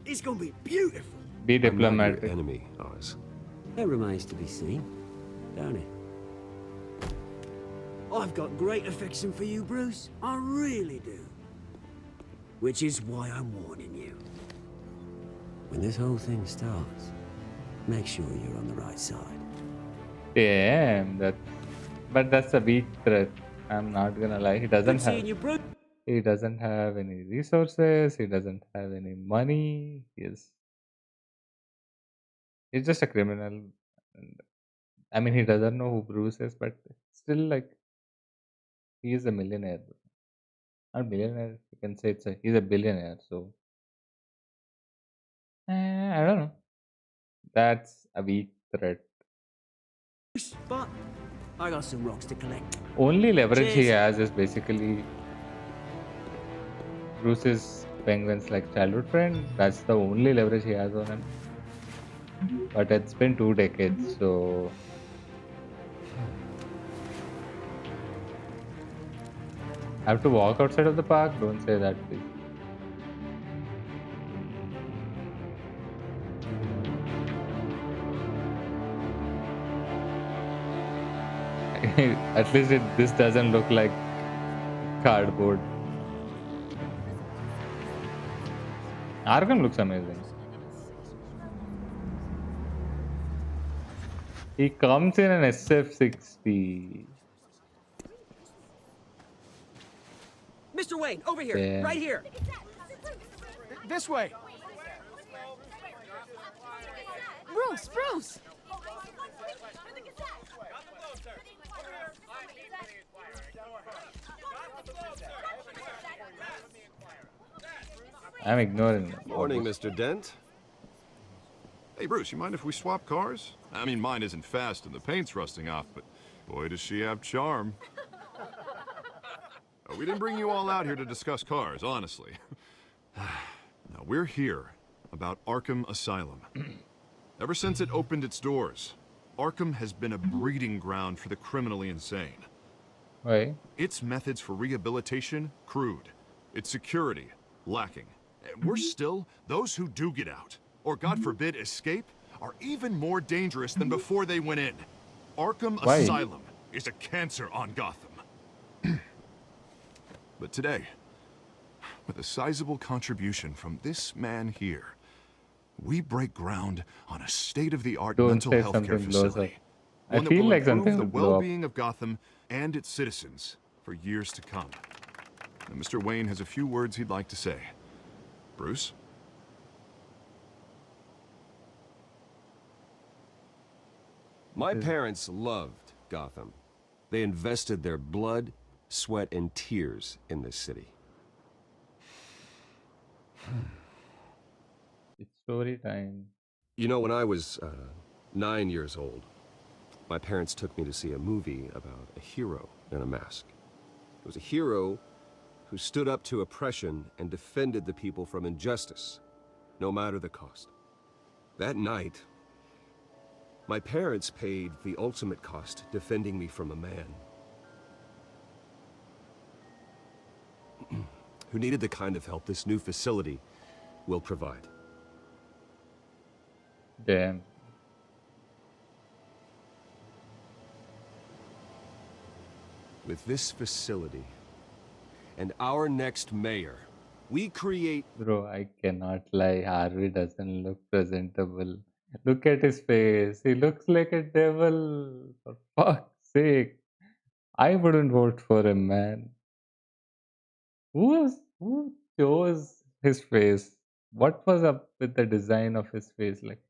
It's gonna be beautiful. Be I'm not diplomatic. your enemy, Oz. It remains to be seen, don't it? I've got great affection for you, Bruce. I really do. Which is why I'm warning you. When this whole thing starts, make sure you're on the right side. Damn, but that's a weak threat. I'm not gonna lie. He doesn't have. He doesn't have any resources. He doesn't have any money. He's just a criminal. And, I mean, he doesn't know who Bruce is, but still, like, he is a millionaire. Not millionaire. You can say he's a billionaire. So I don't know. That's a weak threat. But I got some rocks to collect. Only leverage he Cheers. has is basically Bruce's penguin's like childhood friend. That's the only leverage he has on him. But it's been 2 decades, so I have to walk outside of the park. Don't say that, please. At least this doesn't look like cardboard. Arkham looks amazing. He comes in an SF60. Mr. Wayne, over here, Damn. right here. This way. Bruce! I'm ignoring him. Morning, Mr. Dent. Hey, Bruce, you mind if we swap cars? I mean, mine isn't fast and the paint's rusting off, but boy, does she have charm. Oh, we didn't bring you all out here to discuss cars, honestly. Now, we're here about Arkham Asylum. Ever since it opened its doors, Arkham has been a breeding ground for the criminally insane. Why? Its methods for rehabilitation, crude. Its security, lacking. And worse still, those who do get out, or God forbid escape, are even more dangerous than before they went in. Arkham Why? Asylum is a cancer on Gotham. But today, with a sizable contribution from this man here, we break ground on a state-of-the-art Don't mental say health something care blows up. facility. I One that feel will like improve something the will blow up. well-being of Gotham and its citizens for years to come. Now, Mr. Wayne has a few words he'd like to say. Bruce? My parents loved Gotham. They invested their blood, sweat, and tears in this city. It's story time. You know, when I was 9 years old, my parents took me to see a movie about a hero in a mask. It was a hero who stood up to oppression and defended the people from injustice, no matter the cost. That night, my parents paid the ultimate cost defending me from a man who needed the kind of help this new facility will provide. Damn. With this facility and our next mayor, we create... Bro, I cannot lie. Harvey doesn't look presentable. Look at his face. He looks like a devil. For fuck's sake. I wouldn't vote for him, man. Who chose his face? What was up with the design of his face? Like,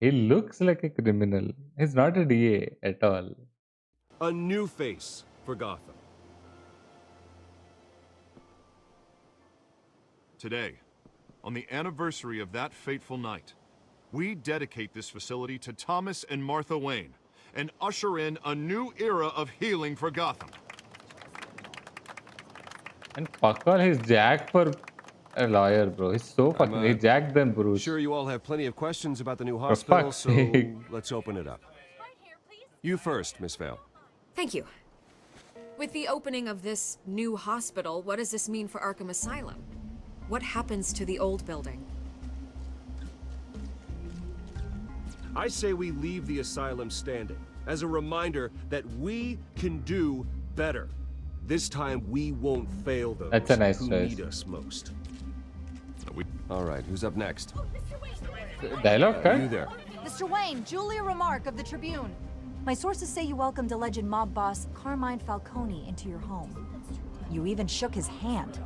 he looks like a criminal. He's not a DA at all. a new face for Gotham. Today, on the anniversary of that fateful night, we dedicate this facility to Thomas and Martha Wayne and usher in a new era of healing for Gotham. And fuck all, he's jacked for a lawyer, bro. He's so fucking... He jacked than Bruce. Sure you all have plenty of questions about the new For hospital, fuck's so sake. let's open it up. You first, Miss Vale. Thank you. With the opening of this new hospital, what does this mean for Arkham Asylum? What happens to the old building? I say we leave the asylum standing, as a reminder that we can do better. This time we won't fail those That's a nice who choice. need us most. All right, who's up next? Dialogue cut? You there? Mr. Wayne, Julia Remark of the Tribune. My sources say you welcomed alleged mob boss Carmine Falcone into your home. You even shook his hand.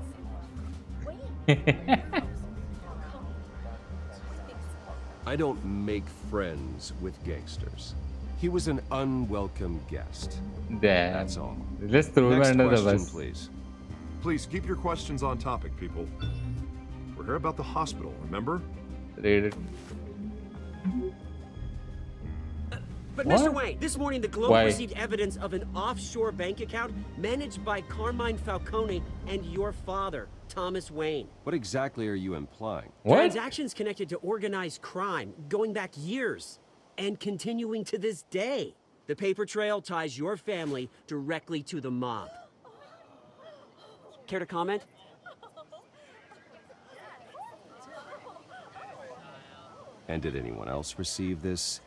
I don't make friends with gangsters. He was an unwelcome guest. Damn. That's all. Let's throw him Next under the question, bus. please. Please keep your questions on topic, people. We're here about the hospital, remember? Read it. But What? Mr. Wayne, this morning the Globe Why? received evidence of an offshore bank account managed by Carmine Falcone and your father, Thomas Wayne. What exactly are you implying? What? Transactions connected to organized crime, going back years, and continuing to this day. The paper trail ties your family directly to the mob. Care to comment? And did anyone else receive this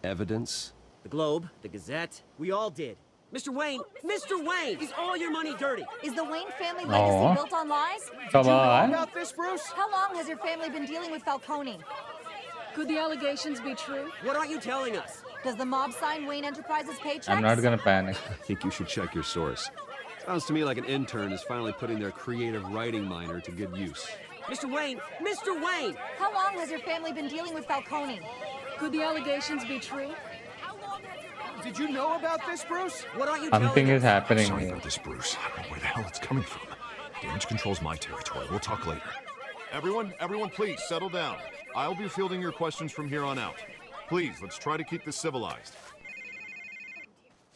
evidence? The Globe, the Gazette, we all did. Mr. Wayne, is all your money dirty? Is the Wayne family Aw. legacy built on lies? Come Did you know on. about this, Bruce? How long has your family been dealing with Falcone? Could the allegations be true? What aren't you telling us? Does the mob sign Wayne Enterprises paychecks? I'm not gonna panic. I think you should check your source. Sounds to me like an intern is finally putting their creative writing minor to good use. Mr. Wayne! How long has your family been dealing with Falcone? Could the allegations be true? Did you know about this, Bruce? What aren't you Something is happening Sorry here. about this, Bruce. I don't know where the hell it's coming from. Damage control's my territory. We'll talk later. Everyone, please settle down. I'll be fielding your questions from here on out. Please, let's try to keep this civilized.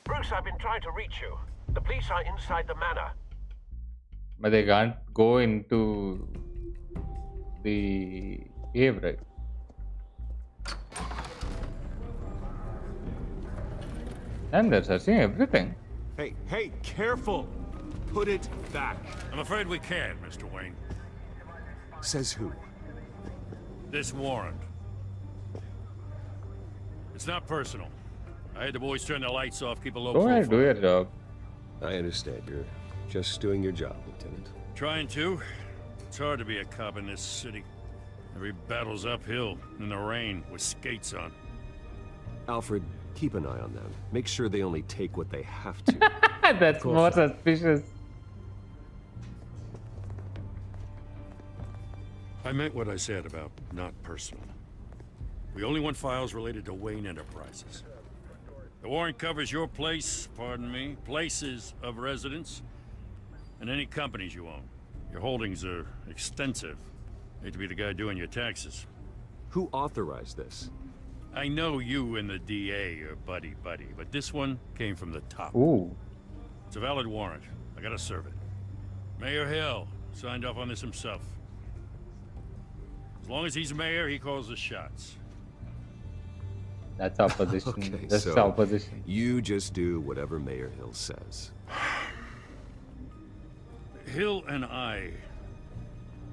Bruce, I've been trying to reach you. The police are inside the manor. But they can't go into the cave, right? And they're searching everything. Hey, careful! Put it back. I'm afraid we can't, Mr. Wayne. Says who? This warrant. It's not personal. I had the boys turn the lights off, keep a low Go profile. ahead, do your job. I understand. You're just doing your job, Lieutenant. Trying to. It's hard to be a cop in this city. Every battle's uphill, in the rain, with skates on. Alfred, keep an eye on them. Make sure they only take what they have to. That's more suspicious. I meant what I said about not personal. We only want files related to Wayne Enterprises. The warrant covers your place, pardon me, places of residence, and any companies you own. Your holdings are extensive. Hate to be the guy doing your taxes. Who authorized this? I know you and the DA are buddy-buddy, but this one came from the top. Ooh. It's a valid warrant. I gotta serve it. Mayor Hill signed off on this himself. As long as he's mayor, he calls the shots. That's opposition. Okay, That's so opposition. you just do whatever Mayor Hill says. Hill and I,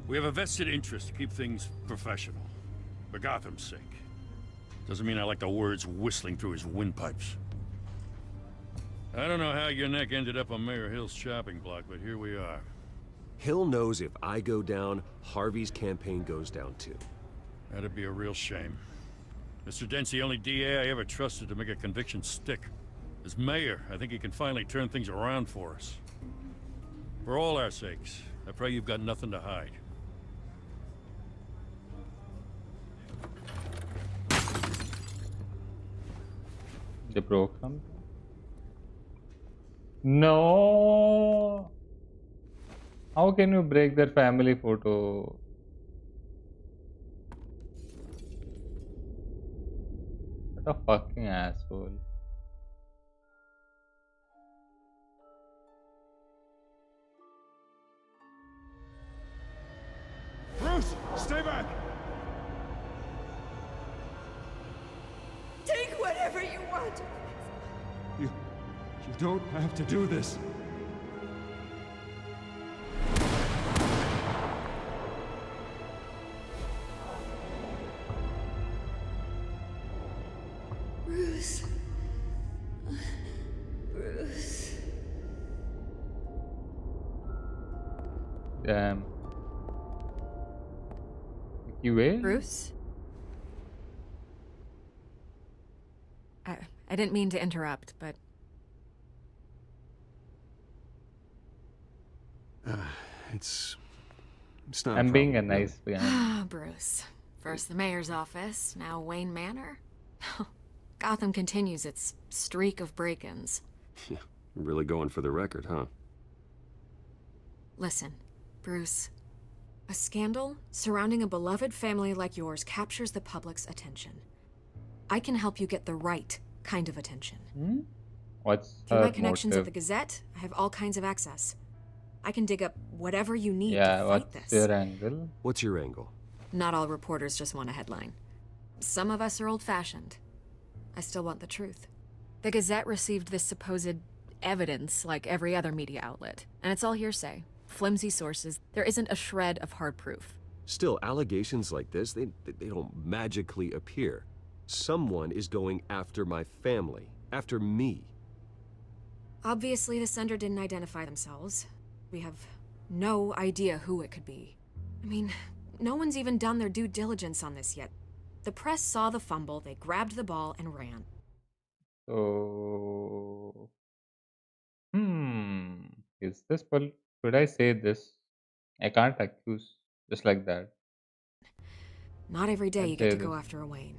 we have a vested interest to keep things professional. For Gotham's sake. Doesn't mean I like the words whistling through his windpipes. I don't know how your neck ended up on Mayor Hill's chopping block, but here we are. Hill knows if I go down, Harvey's campaign goes down too. That'd be a real shame. Mr. Dent's the only DA I ever trusted to make a conviction stick. As mayor, I think he can finally turn things around for us. For all our sakes, I pray you've got nothing to hide. They broke something? No! How can you break their family photo? What a fucking asshole. Bruce, stay back! Take whatever you want. You don't have to do this. Bruce. Bruce. Damn. Mickey Way? Bruce? I didn't mean to interrupt, but... It's not I'm a being a problem, really. nice guy. Ah, Bruce. First the mayor's office, now Wayne Manor. Gotham continues its streak of break-ins. Yeah, really going for the record, huh? Listen, Bruce. A scandal surrounding a beloved family like yours captures the public's attention. I can help you get the right kind of attention. What's Through her my connections at motive? the Gazette, I have all kinds of access. I can dig up whatever you need Yeah, to fight what's this. your angle? What's your angle? Not all reporters just want a headline. Some of us are old-fashioned. I still want the truth. The Gazette received this supposed evidence like every other media outlet, and it's all hearsay. Flimsy sources. There isn't a shred of hard proof. Still, allegations like this, they don't magically appear. Someone is going after my family, after me. Obviously, the sender didn't identify themselves. We have no idea who it could be. I mean, no one's even done their due diligence on this yet. The press saw the fumble, they grabbed the ball and ran. So, is this should I say this? I can't accuse just like that. Not every day I'll you get say to go this. after a Wayne.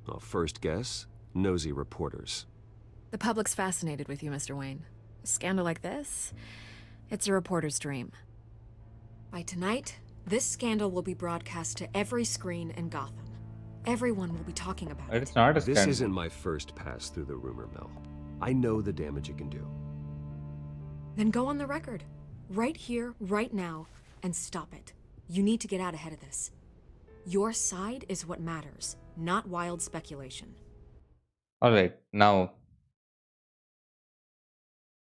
Well, first guess, nosy reporters. The public's fascinated with you, Mr. Wayne. A scandal like this, it's a reporter's dream. By tonight, this scandal will be broadcast to every screen in Gotham. Everyone will be talking about But it. it's not a This scandal. isn't my first pass through the rumor mill. I know the damage it can do. Then go on the record. Right here, right now, and stop it. You need to get out ahead of this. Your side is what matters, not wild speculation. Alright, now,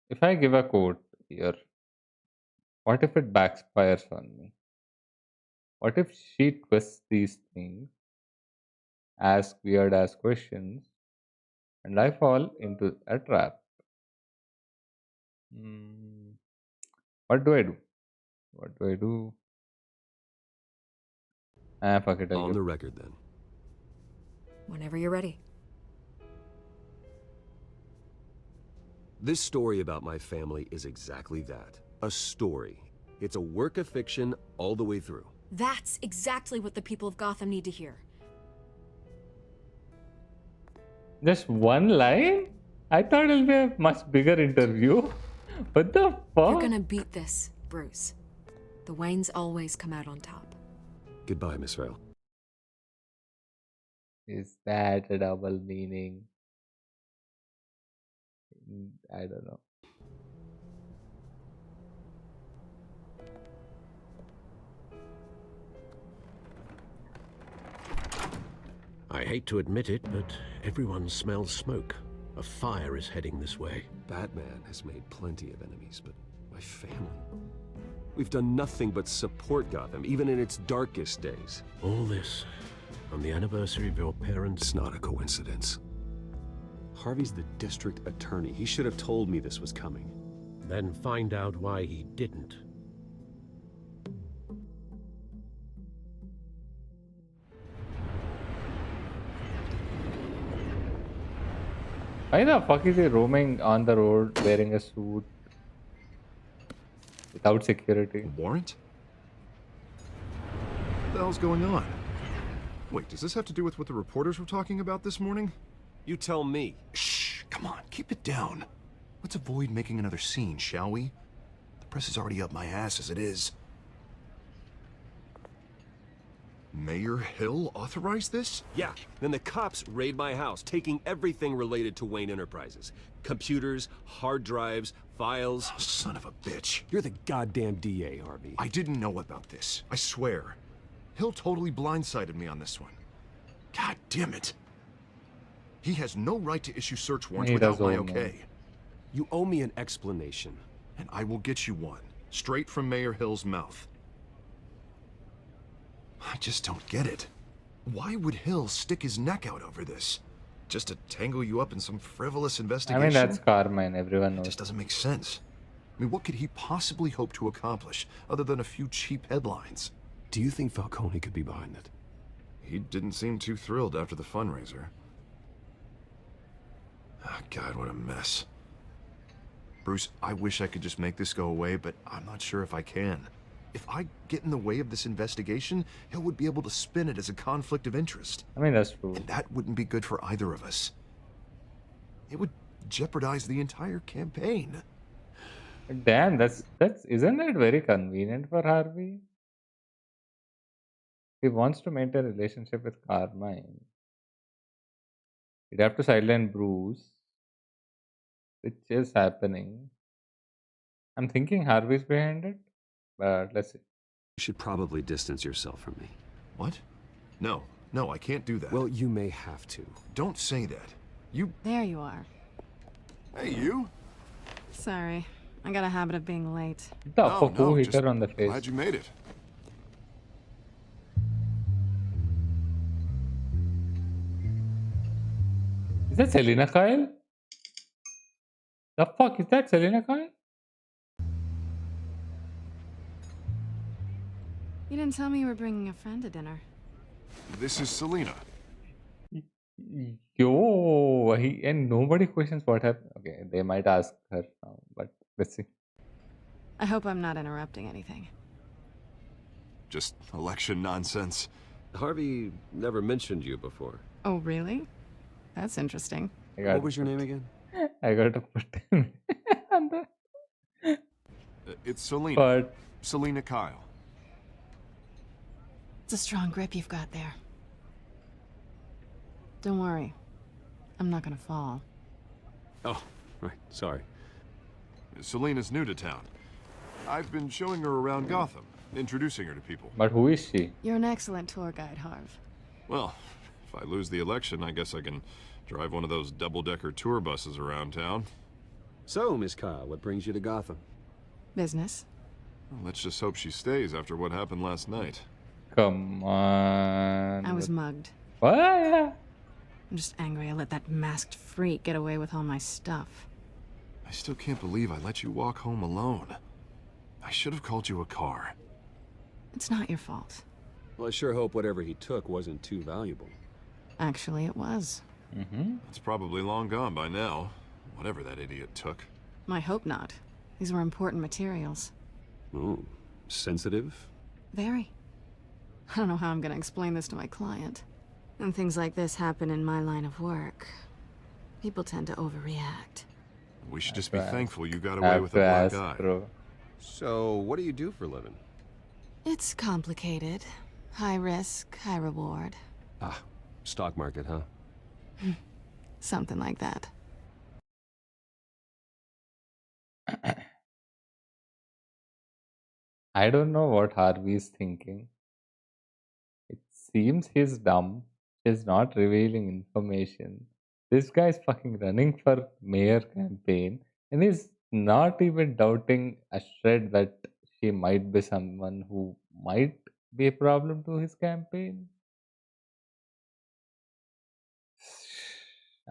if I give a quote here, what if it backfires on me? What if she twists these things, ask weird ass questions, and I fall into a trap? What do I do? What do I do? Fuck it, I'll On give. the record, then. Whenever you're ready. This story about my family is exactly that. A story. It's a work of fiction all the way through. That's exactly what the people of Gotham need to hear. Just one line? I thought it'll be a much bigger interview. What the fuck? You're gonna beat this, Bruce. The Waynes always come out on top. Goodbye, Miss Vale. Is that a double meaning? I don't know. I hate to admit it, but everyone smells smoke. A fire is heading this way. Batman has made plenty of enemies, but my family... We've done nothing but support Gotham, even in its darkest days. All this on the anniversary of your parents'... It's not a coincidence. Harvey's the district attorney. He should have told me this was coming. Then find out why he didn't. Why the fuck is he roaming on the road wearing a suit without security? Warrant? What the hell's going on? Wait, does this have to do with what the reporters were talking about this morning? You tell me. Shh, come on, keep it down. Let's avoid making another scene, shall we? The press is already up my ass as it is. Mayor Hill authorized this? Yeah, then the cops raid my house, taking everything related to Wayne Enterprises. Computers, hard drives, files. Oh, son of a bitch. You're the goddamn DA, Harvey. I didn't know about this, I swear. Hill totally blindsided me on this one. God damn it. He has no right to issue search warrants He without does my owe me. okay. You owe me an explanation. And I will get you one, straight from Mayor Hill's mouth. I just don't get it. Why would Hill stick his neck out over this? just to tangle you up in some frivolous I investigation? mean, that's Carmine. Everyone It knows. just doesn't make sense. I mean, what could he possibly hope to accomplish other than a few cheap headlines? Do you think Falcone could be behind it? He didn't seem too thrilled after the fundraiser. Oh, God, what a mess. Bruce, I wish I could just make this go away, but I'm not sure if I can. If I get in the way of this investigation, Hill would be able to spin it as a conflict of interest. I mean, that's true. And that wouldn't be good for either of us. It would jeopardize the entire campaign. Damn, that's isn't that very convenient for Harvey? He wants to maintain a relationship with Carmine. He'd have to sideline Bruce, which is happening. I'm thinking Harvey's behind it, but let's see. You should probably distance yourself from me. What? No, I can't do that. Well, you may have to. Don't say that. There you are. Hey, you? Sorry. I got a habit of being late. The fuck who hit her on the face? Glad you made it. Is that Selena Kyle? The fuck is that Selena Kyle? You didn't tell me you were bringing a friend to dinner. This is Selena. Yo, and nobody questions what happened. Okay, they might ask her now, but let's see. I hope I'm not interrupting anything. Just election nonsense. Harvey never mentioned you before. Oh, really? That's interesting. What was your name again? I got to put him on the... It's Selena. But... Selena Kyle. It's a strong grip you've got there. Don't worry. I'm not gonna fall. Oh, right. Sorry. Selena's new to town. I've been showing her around Gotham, introducing her to people. But who is she? You're an excellent tour guide, Harv. Well, if I lose the election, I guess I can drive one of those double-decker tour buses around town. So, Miss Kyle, what brings you to Gotham? Business. Well, let's just hope she stays after what happened last night. Come on. I was mugged. What? I'm just angry I let that masked freak get away with all my stuff. I still can't believe I let you walk home alone. I should have called you a car. It's not your fault. Well, I sure hope whatever he took wasn't too valuable. Actually, it was. It's probably long gone by now, whatever that idiot took. I hope not. These were important materials. Ooh, sensitive? Very. I don't know how I'm gonna explain this to my client. When things like this happen in my line of work, people tend to overreact. We should just be thankful you got away with a black eye. Bro. So, what do you do for a living? It's complicated. High risk, high reward. Ah, stock market, huh? Something like that. I don't know what Harvey is thinking. It seems he's dumb. He's not revealing information. This guy's fucking running for mayor campaign and he's not even doubting a shred that she might be someone who might be a problem to his campaign.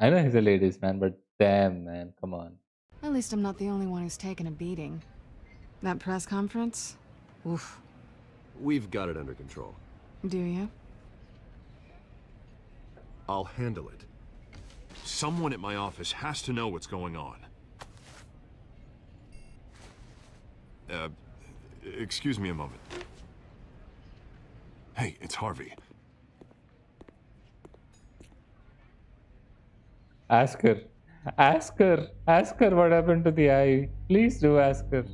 I know he's a ladies' man, but damn, man, come on. At least I'm not the only one who's taken a beating. That press conference? Oof. We've got it under control. Do you? I'll handle it. Someone at my office has to know what's going on. Excuse me a moment. Hey, it's Harvey. Ask her. Ask her. Ask her what happened to the eye. Please do ask her.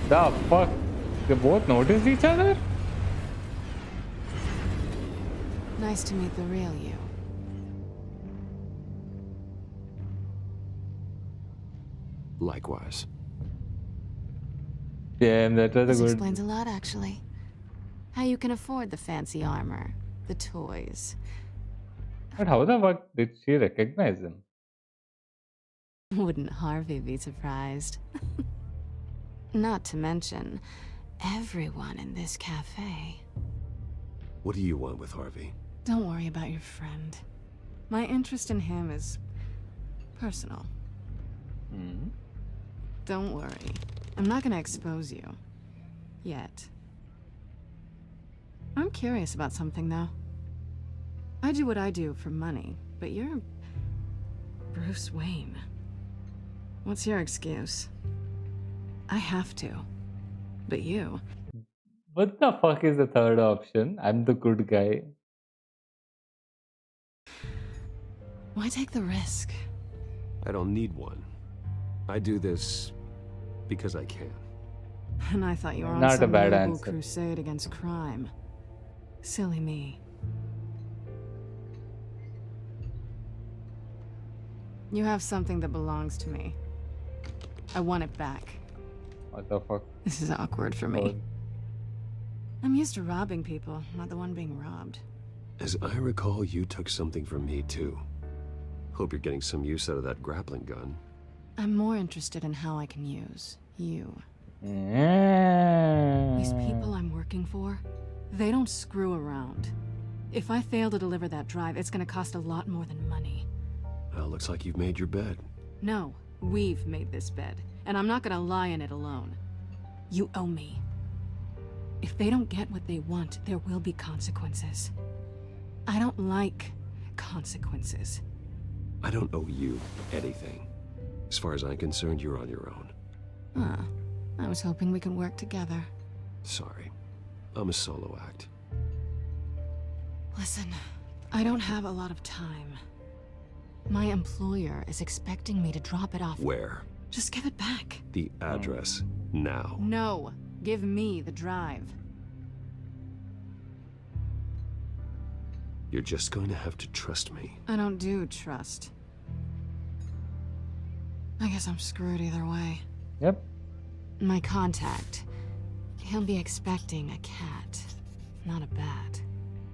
The fuck? They both noticed each other? Nice to meet the real you. Likewise. Damn, that was a This good... explains a lot, actually. How you can afford the fancy armor, the toys. But how the fuck did she recognize him? Wouldn't Harvey be surprised? Not to mention, everyone in this cafe. What do you want with Harvey? Don't worry about your friend. My interest in him is personal. Don't worry. I'm not gonna expose you. Yet. I'm curious about something, though. I do what I do for money, but you're Bruce Wayne. What's your excuse? I have to. But you... What the fuck is the third option? I'm the good guy. Why take the risk? I don't need one. I do this because I can. And I thought you were on Not a some bad noble answer. crusade against crime. Silly me. You have something that belongs to me. I want it back. What the fuck? This is awkward for me. I'm used to robbing people, not the one being robbed. As I recall, you took something from me too. Hope you're getting some use out of that grappling gun. I'm more interested in how I can use you. These people I'm working for, they don't screw around. If I fail to deliver that drive, it's gonna cost a lot more than money. Well, looks like you've made your bed. No, we've made this bed, and I'm not gonna lie in it alone. You owe me. If they don't get what they want, there will be consequences. I don't like consequences. I don't owe you anything. As far as I'm concerned, you're on your own. Ah, I was hoping we could work together. Sorry. I'm a solo act. Listen, I don't have a lot of time. My employer is expecting me to drop it off. Where? Just give it back. The address. Now. No, give me the drive. You're just going to have to trust me. I don't do trust. I guess I'm screwed either way. Yep. My contact. He'll be expecting a cat, not a bat.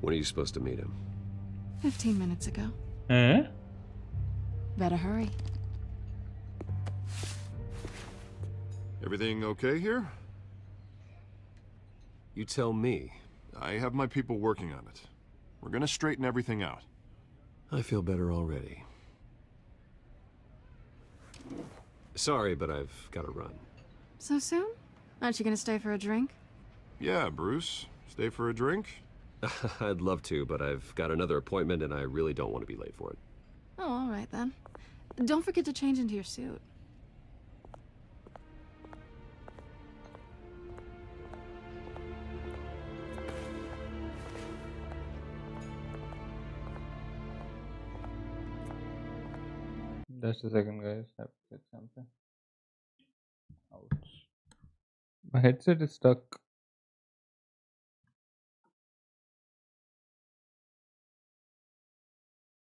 When are you supposed to meet him? 15 minutes ago. Better hurry. Everything okay here? You tell me. I have my people working on it. We're gonna straighten everything out. I feel better already. Sorry, but I've got to run. So soon? Aren't you gonna stay for a drink? Yeah, Bruce. Stay for a drink? I'd love to, but I've got another appointment and I really don't want to be late for it. Oh, all right then. Don't forget to change into your suit. Just a second, guys. I have to get something. Ouch. My headset is stuck.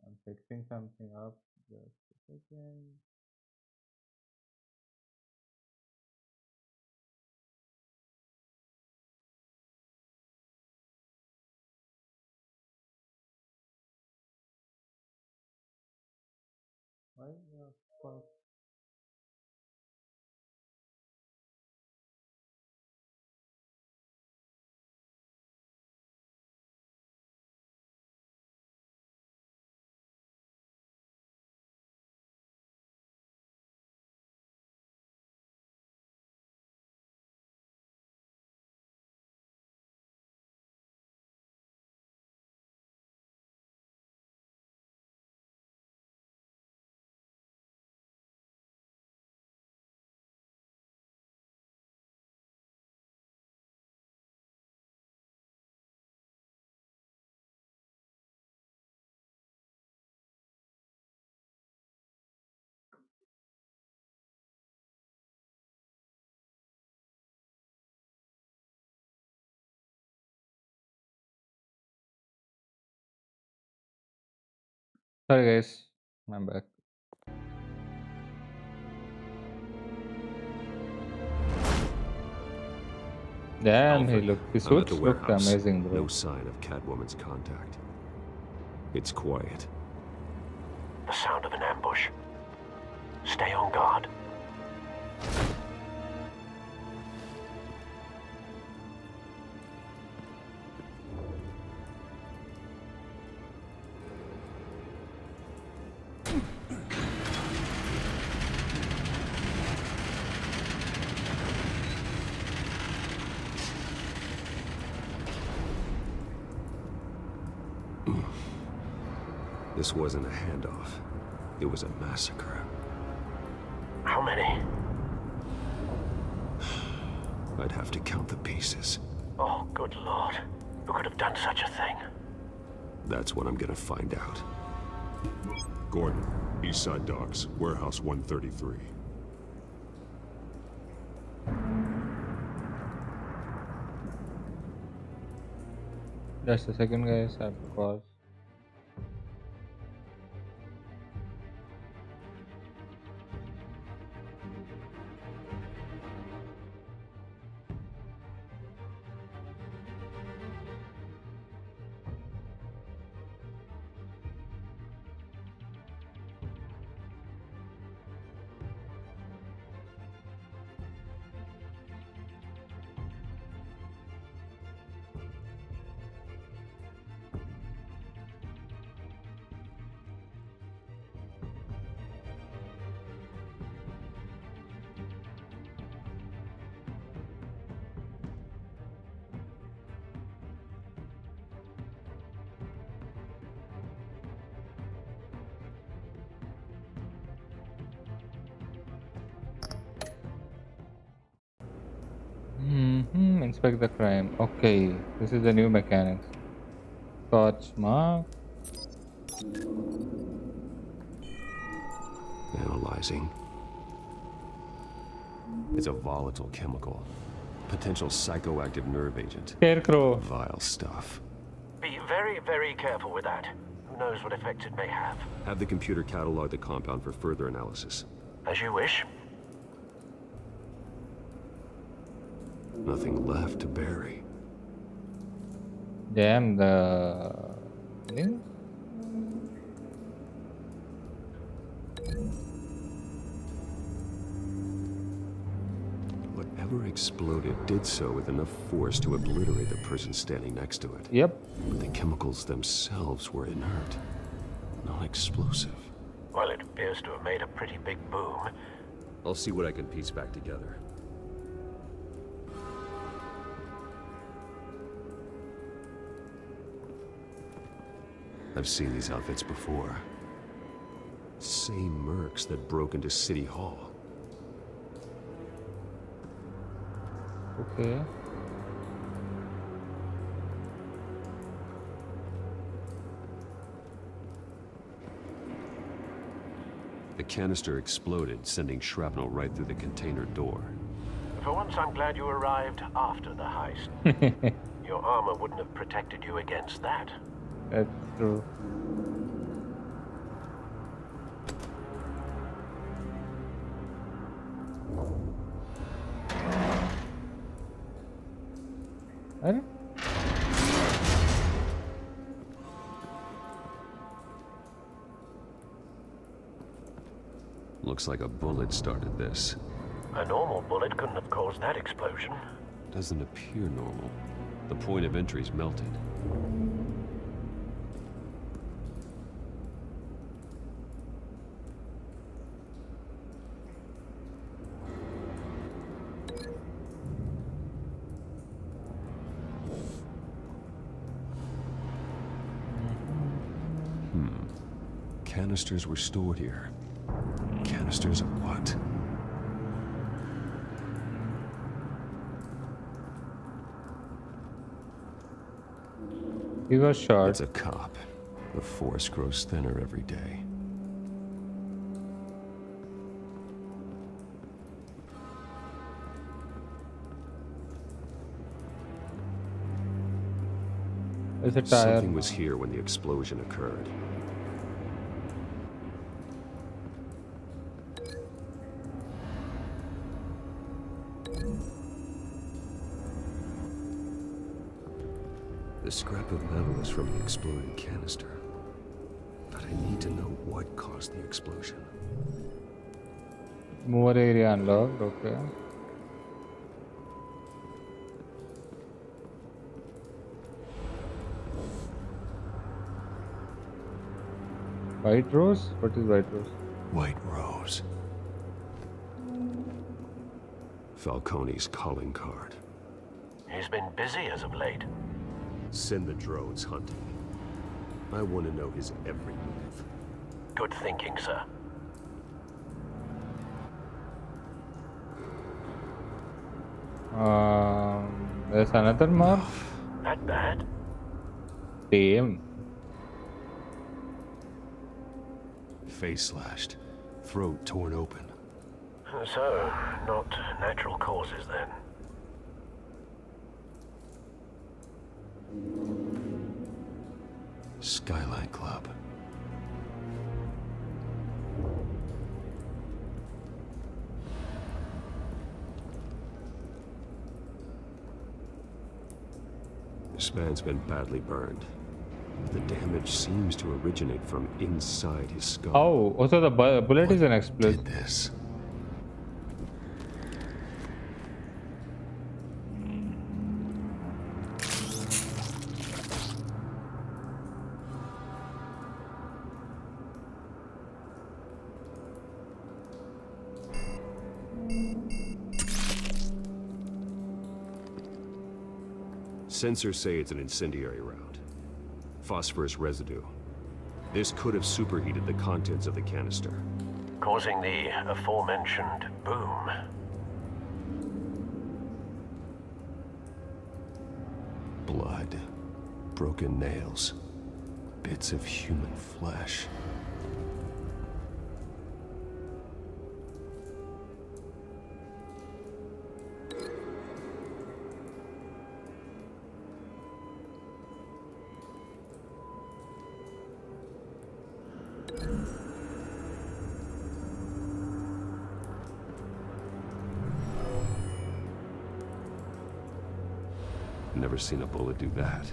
I'm fixing something up. Just a second. Why the fuck? Sorry, guys. I'm back. Damn, Alfred, his I'm at suits the looked warehouse. amazing, bro. No sign of Catwoman's contact. It's quiet. The sound of an ambush. Stay on guard. This wasn't a handoff. It was a massacre. How many? I'd have to count the pieces. Oh, good lord. Who could have done such a thing? That's what I'm gonna find out. Gordon, Eastside Docks, Warehouse 133. Just a second, guys. I have to pause. Inspect the crime. Okay, this is the new mechanics. Scotch mark. Analyzing. It's a volatile chemical. Potential psychoactive nerve agent. Scarecrow. Vile stuff. Be very, very careful with that. Who knows what effects it may have. Have the computer catalog the compound for further analysis. As you wish. Nothing left to bury. Damn, the link. Whatever exploded did so with enough force to obliterate the person standing next to it. Yep. But the chemicals themselves were inert, non-explosive. Well, it appears to have made a pretty big boom. I'll see what I can piece back together. I've seen these outfits before. Same mercs that broke into City Hall. Okay. The canister exploded, sending shrapnel right through the container door. For once, I'm glad you arrived after the heist. Your armor wouldn't have protected you against that. That's true. Are? Looks like a bullet started this. A normal bullet couldn't have caused that explosion. Doesn't appear normal. The point of entry's melted. Canisters were stored here. Canisters of what? He was shot. It's a cop. The force grows thinner every day. There's a tire. Something was here when the explosion occurred. The scrap of metal is from the exploded canister. But I need to know what caused the explosion. More area unlocked, okay. White rose? What is white rose? White Rose. Falcone's calling card. He's been busy as of late. Send the drones hunting. I want to know his every move. Good thinking, sir. There's another mob. That bad? Damn. Face slashed, throat torn open. So, not natural causes then. Skyline Club. This man's been badly burned. The damage seems to originate from inside his skull. Oh, also the bullet is an explosive. This. Sensors say it's an incendiary round. Phosphorus residue. This could have superheated the contents of the canister, Causing the aforementioned boom. blood, broken nails, bits of human flesh. Never seen a bullet do that.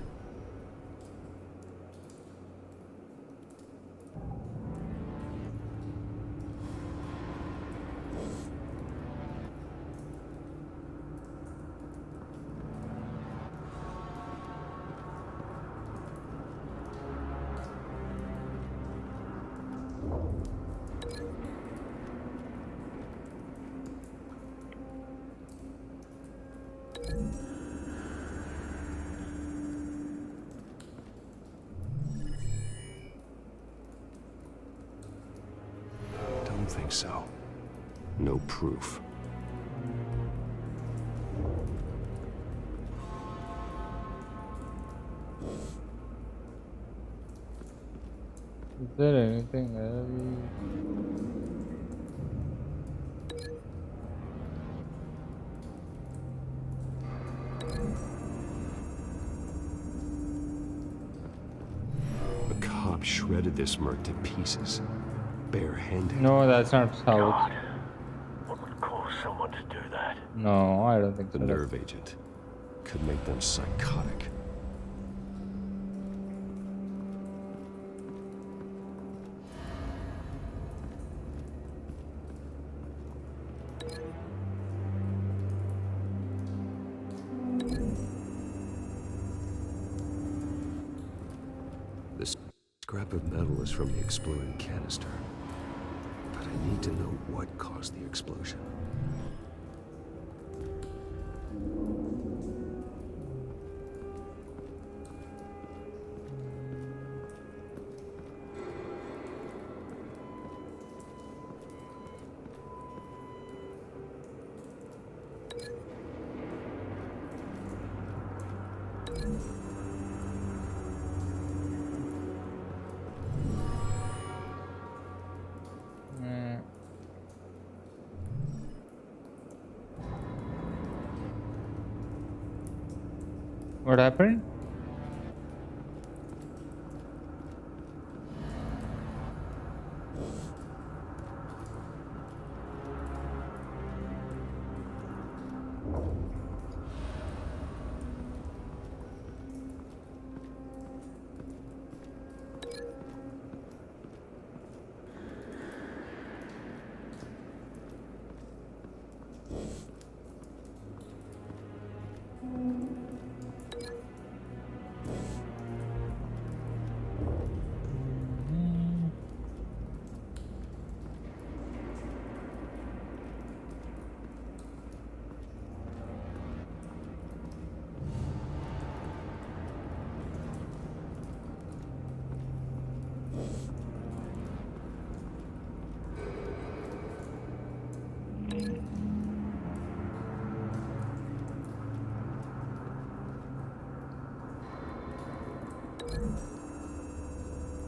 Don't think so. No proof. Is there anything else? A cop shredded this merc to pieces, barehanded. No, that's not how. God, what would cause someone to do that? No, I don't think The so. nerve agent could make them psychotic. This scrap of metal is from the exploding canister. But I need to know what caused the explosion. What happened?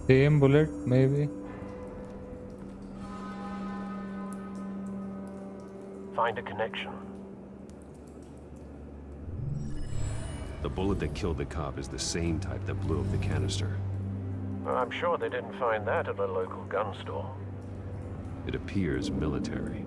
Same bullet, maybe? Find a connection. The bullet that killed the cop is the same type that blew up the canister. I'm sure they didn't find that at a local gun store. It appears military.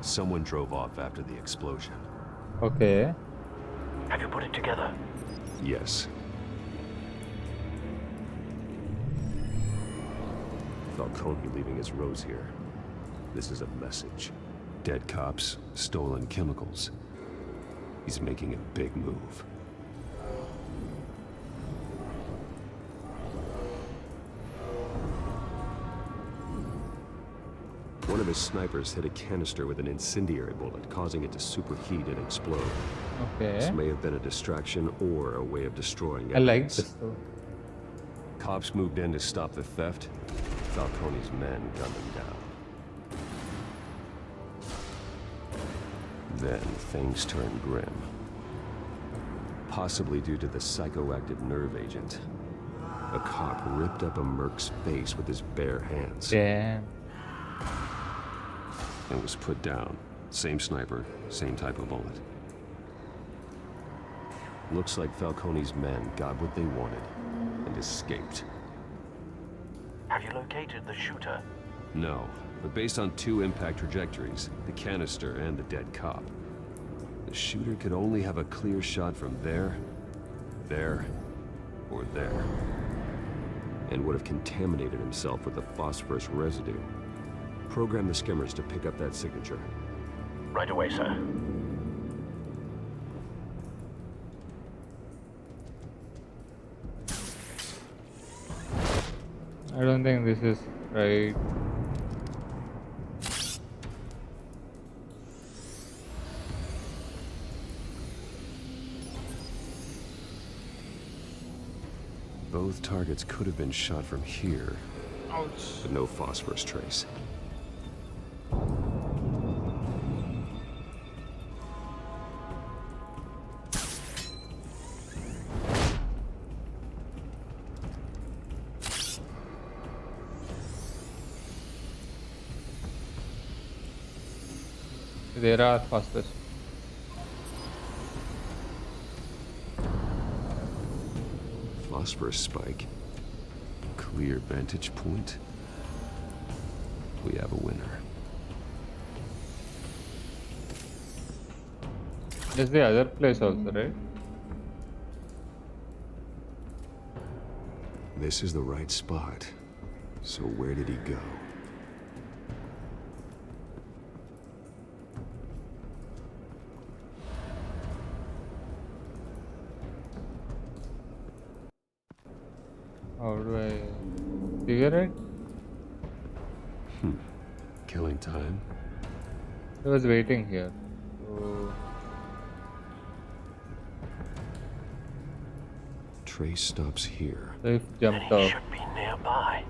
Someone drove off after the explosion. Okay. Have you put it together? Yes. Falcone leaving his rose here. This is a message. Dead cops, stolen chemicals. He's making a big move. One of his snipers hit a canister with an incendiary bullet, causing it to superheat and explode. Okay. This may have been a distraction or a way of destroying I like evidence. this though. Cops moved in to stop the theft. Falcone's men gunned them down. Then things turned grim. Possibly due to the psychoactive nerve agent. A cop ripped up a merc's face with his bare hands. Damn. And was put down. Same sniper, same type of bullet. Looks like Falcone's men got what they wanted and escaped. Have you located the shooter? No, but based on two impact trajectories, the canister and the dead cop, the shooter could only have a clear shot from there, or there, and would have contaminated himself with the phosphorus residue. Program the skimmers to pick up that signature. Right away, sir. I don't think this is right. Both targets could have been shot from here, but no phosphorus trace. There are phosphorus. Phosphorus spike. Clear vantage point. We have a winner. There's the other place also, right? This is the right spot. So where did he go? How do I figure it? Killing time. I was waiting here. So Trace stops here. I've jumped Then he off. should be nearby.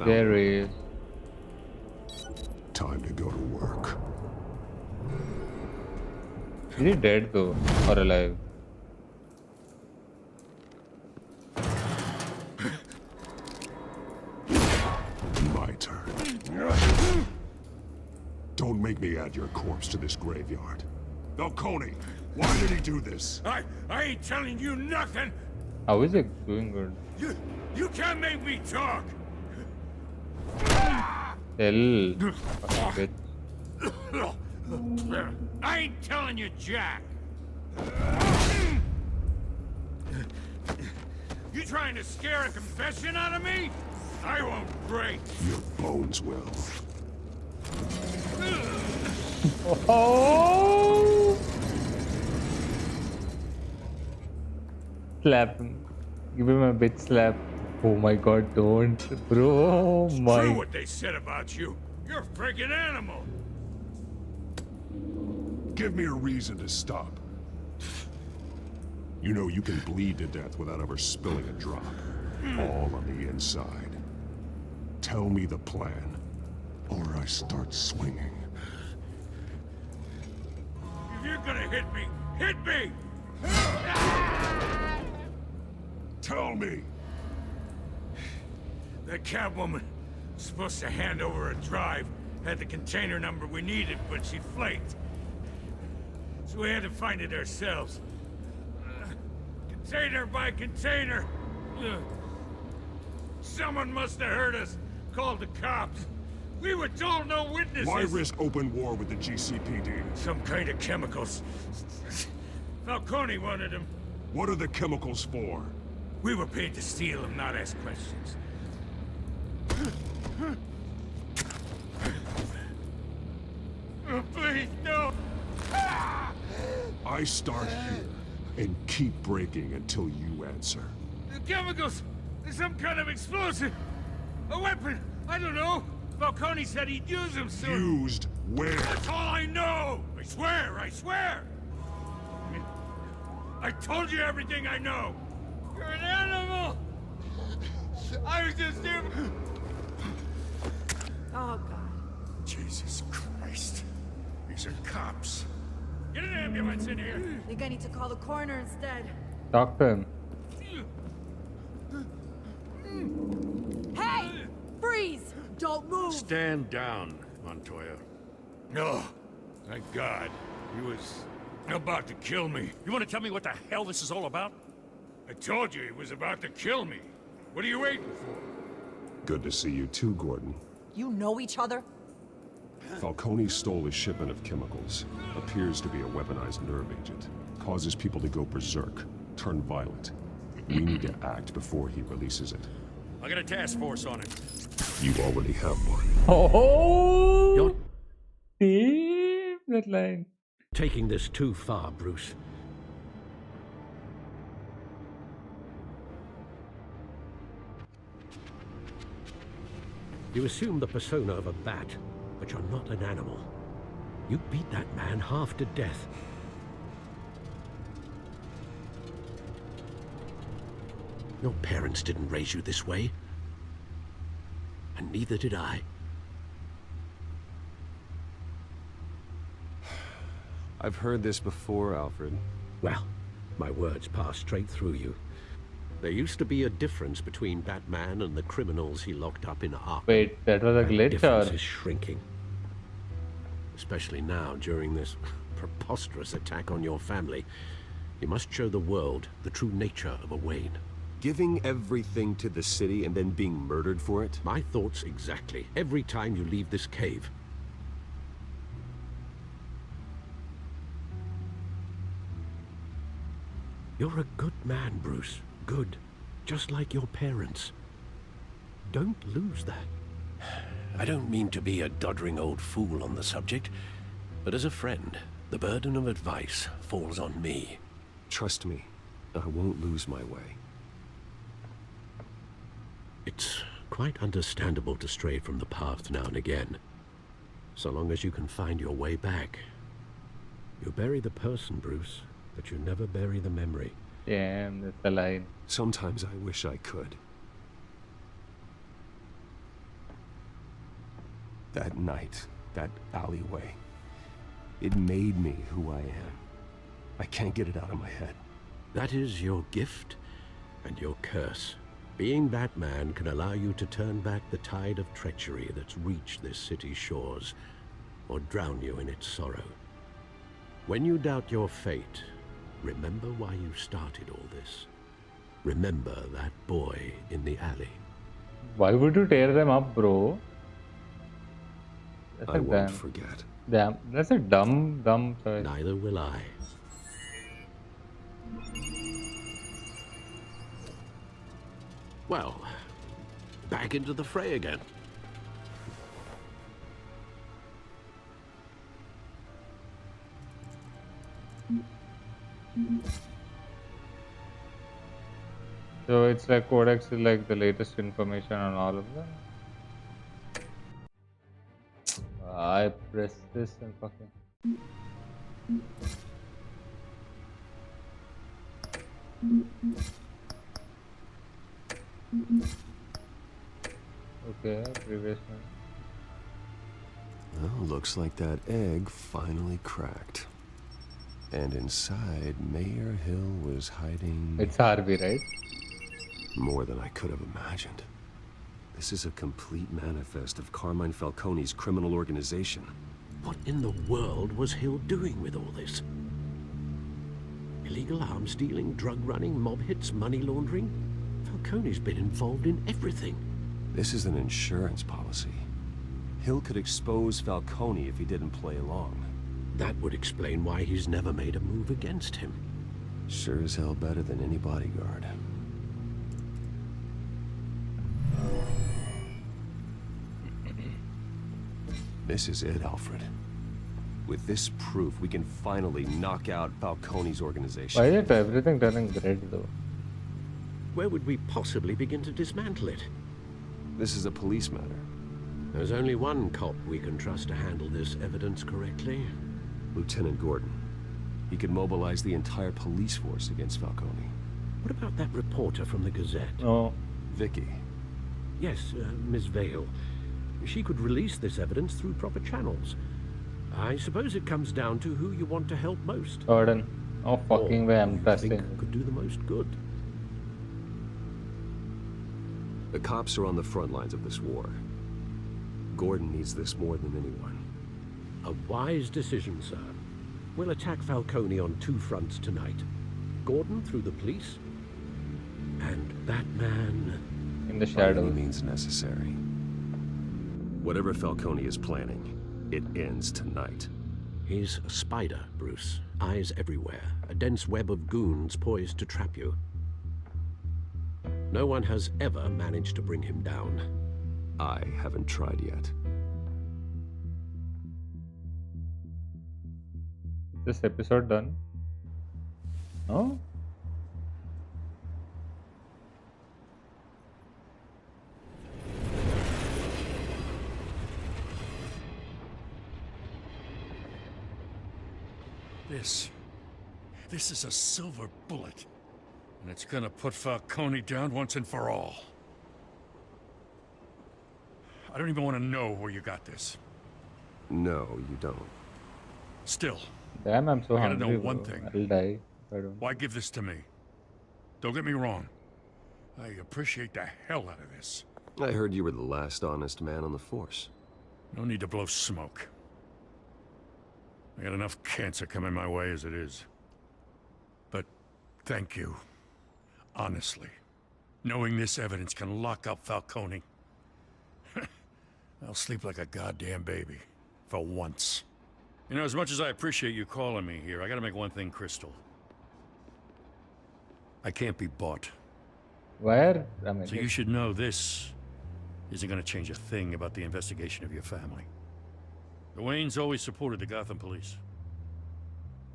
There he is. Time to go to work. Is he dead though? Or alive? My turn. Don't make me add your corpse to this graveyard. Falcone, why did he do this? I ain't telling you nothing. How is it doing good? You can't make me talk. Hell. Fucking bitch. I ain't telling you, Jack. You trying to scare a confession out of me? I won't break. Your bones will. Oh! Slap him. Give him a bitch slap. Oh my god, don't. Bro, oh my. True what they said about you. You're a freaking animal. Give me a reason to stop. You know you can bleed to death without ever spilling a drop. All on the inside. Tell me the plan, or I start swinging. If you're gonna hit me, hit me! Tell me! That Catwoman was supposed to hand over a drive, had the container number we needed, but she flaked. So we had to find it ourselves. Container by container. Someone must have heard us, called the cops. We were told no witnesses. Why risk open war with the GCPD? Some kind of chemicals. Falcone wanted them. What are the chemicals for? We were paid to steal them, not ask questions. Oh, please, no! I start here and keep breaking until you answer. The chemicals! There's some kind of explosive! A weapon! I don't know! Falcone said he'd use them soon! Used where? That's all I know! I swear! I swear! I told you everything I know! You're an animal! I was just here... Oh, God. Jesus Christ. These are cops. Get an ambulance in here! I think I need to call the coroner instead. Talk to him. Hey! Freeze! Don't move! Stand down, Montoya. No. Thank God. He was about to kill me. You want to tell me what the hell this is all about? I told you he was about to kill me. What are you waiting for? Good to see you too, Gordon. You know each other? Falcone stole a shipment of chemicals. Appears to be a weaponized nerve agent. Causes people to go berserk, turn violent. We need to act before he releases it. I got a task force on it. You already have one. Oh! Damn, that line. Taking this too far, Bruce. You assume the persona of a bat, but you're not an animal. You beat that man half to death. Your parents didn't raise you this way. And neither did I. I've heard this before, Alfred. Well, my words pass straight through you. There used to be a difference between Batman and the criminals he locked up in Arkham. Wait, that was a That glitch difference or? is shrinking. Especially now, during this preposterous attack on your family. You must show the world the true nature of a Wayne. Giving everything to the city and then being murdered for it? My thoughts exactly. Every time you leave this cave. You're a good man, Bruce. Good. Just like your parents. Don't lose that. I don't mean to be a doddering old fool on the subject, but as a friend, the burden of advice falls on me. Trust me, I won't lose my way. It's quite understandable to stray from the path now and again, so long as you can find your way back. You bury the person, Bruce, but you never bury the memory. Damn, that's the line. Sometimes I wish I could. That night, that alleyway, it made me who I am. I can't get it out of my head. That is your gift and your curse. Being Batman can allow you to turn back the tide of treachery that's reached this city's shores, or drown you in its sorrow. When you doubt your fate, remember why you started all this. Remember that boy in the alley. Why would you tear them up, bro? That's I won't forget. Damn, that's a dumb choice. Neither will I. Well, back into the fray again. So it's like Codex is like the latest information on all of them. I press this and fucking. Okay, previous one. Well, looks like that egg finally cracked. And inside, Mayor Hill was hiding... It's Harvey, right? More than I could have imagined. This is a complete manifest of Carmine Falcone's criminal organization. What in the world was Hill doing with all this? Illegal arms dealing, drug running, mob hits, money laundering? Falcone's been involved in everything. This is an insurance policy. Hill could expose Falcone if he didn't play along. That would explain why he's never made a move against him. Sure as hell better than any bodyguard. This is it, Alfred. With this proof, we can finally knock out Falcone's organization. Why is everything turning red though? Where would we possibly begin to dismantle it? This is a police matter. There's only one cop we can trust to handle this evidence correctly. Lieutenant Gordon. He could mobilize the entire police force against Falcone. What about that reporter from the Gazette? Oh. Vicky. Yes, Miss Vale. She could release this evidence through proper channels. I suppose it comes down to who you want to help most. Gordon. Oh fucking way, I'm trusting. Could do the most good. The cops are on the front lines of this war. Gordon needs this more than anyone. A wise decision, sir. We'll attack Falcone on two fronts tonight. Gordon through the police, and Batman... in the shadows. By any means necessary. Whatever Falcone is planning, it ends tonight. He's a spider, Bruce. Eyes everywhere. A dense web of goons poised to trap you. No one has ever managed to bring him down. I haven't tried yet. Is this episode done? No? This is a silver bullet. And it's gonna put Falcone down once and for all. I don't even want to know where you got this. No, you don't. Still, Damn, I'm so I gotta hungry. know one bro. thing. I'll die if I don't. Why give this to me? Don't get me wrong. I appreciate the hell out of this. I heard you were the last honest man on the force. No need to blow smoke. I got enough cancer coming my way as it is. But thank you. Honestly. Knowing this evidence can lock up Falcone. I'll sleep like a goddamn baby. For once. You know, as much as I appreciate you calling me here, I gotta make one thing crystal. I can't be bought. Where? So you should know this isn't gonna change a thing about the investigation of your family. The Waynes always supported the Gotham police.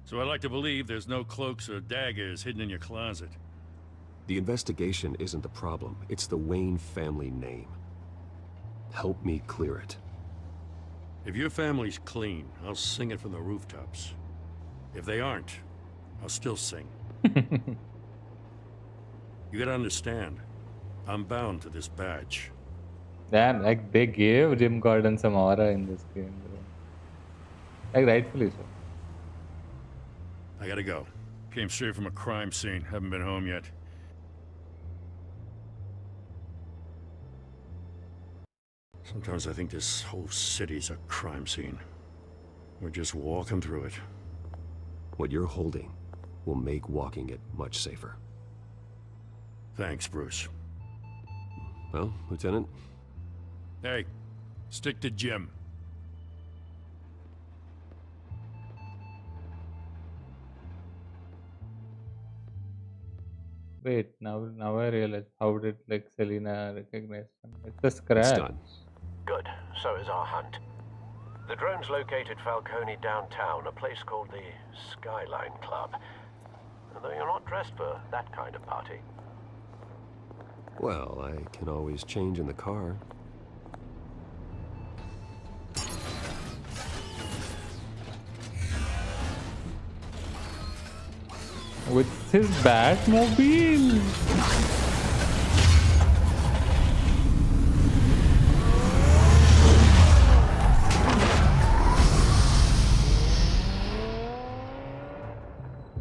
So I like to believe there's no cloaks or daggers hidden in your closet. The investigation isn't the problem. It's the Wayne family name. Help me clear it. If your family's clean, I'll sing it from the rooftops. If they aren't, I'll still sing. You gotta understand, I'm bound to this badge. Damn, like they gave Jim Gordon some aura in this game, bro. Like rightfully so. I gotta go. Came straight from a crime scene. Haven't been home yet. Sometimes I think this whole city's a crime scene. We're just walking through it. What you're holding will make walking it much safer. Thanks, Bruce. Well, Lieutenant? Hey, stick to Jim. Wait, now I realize how did like Selena recognize him? It's a It's scratch. done. Good. So is our hunt. The drones located Falcone downtown, a place called the Skyline Club. Though you're not dressed for that kind of party. Well, I can always change in the car. With his Batmobile.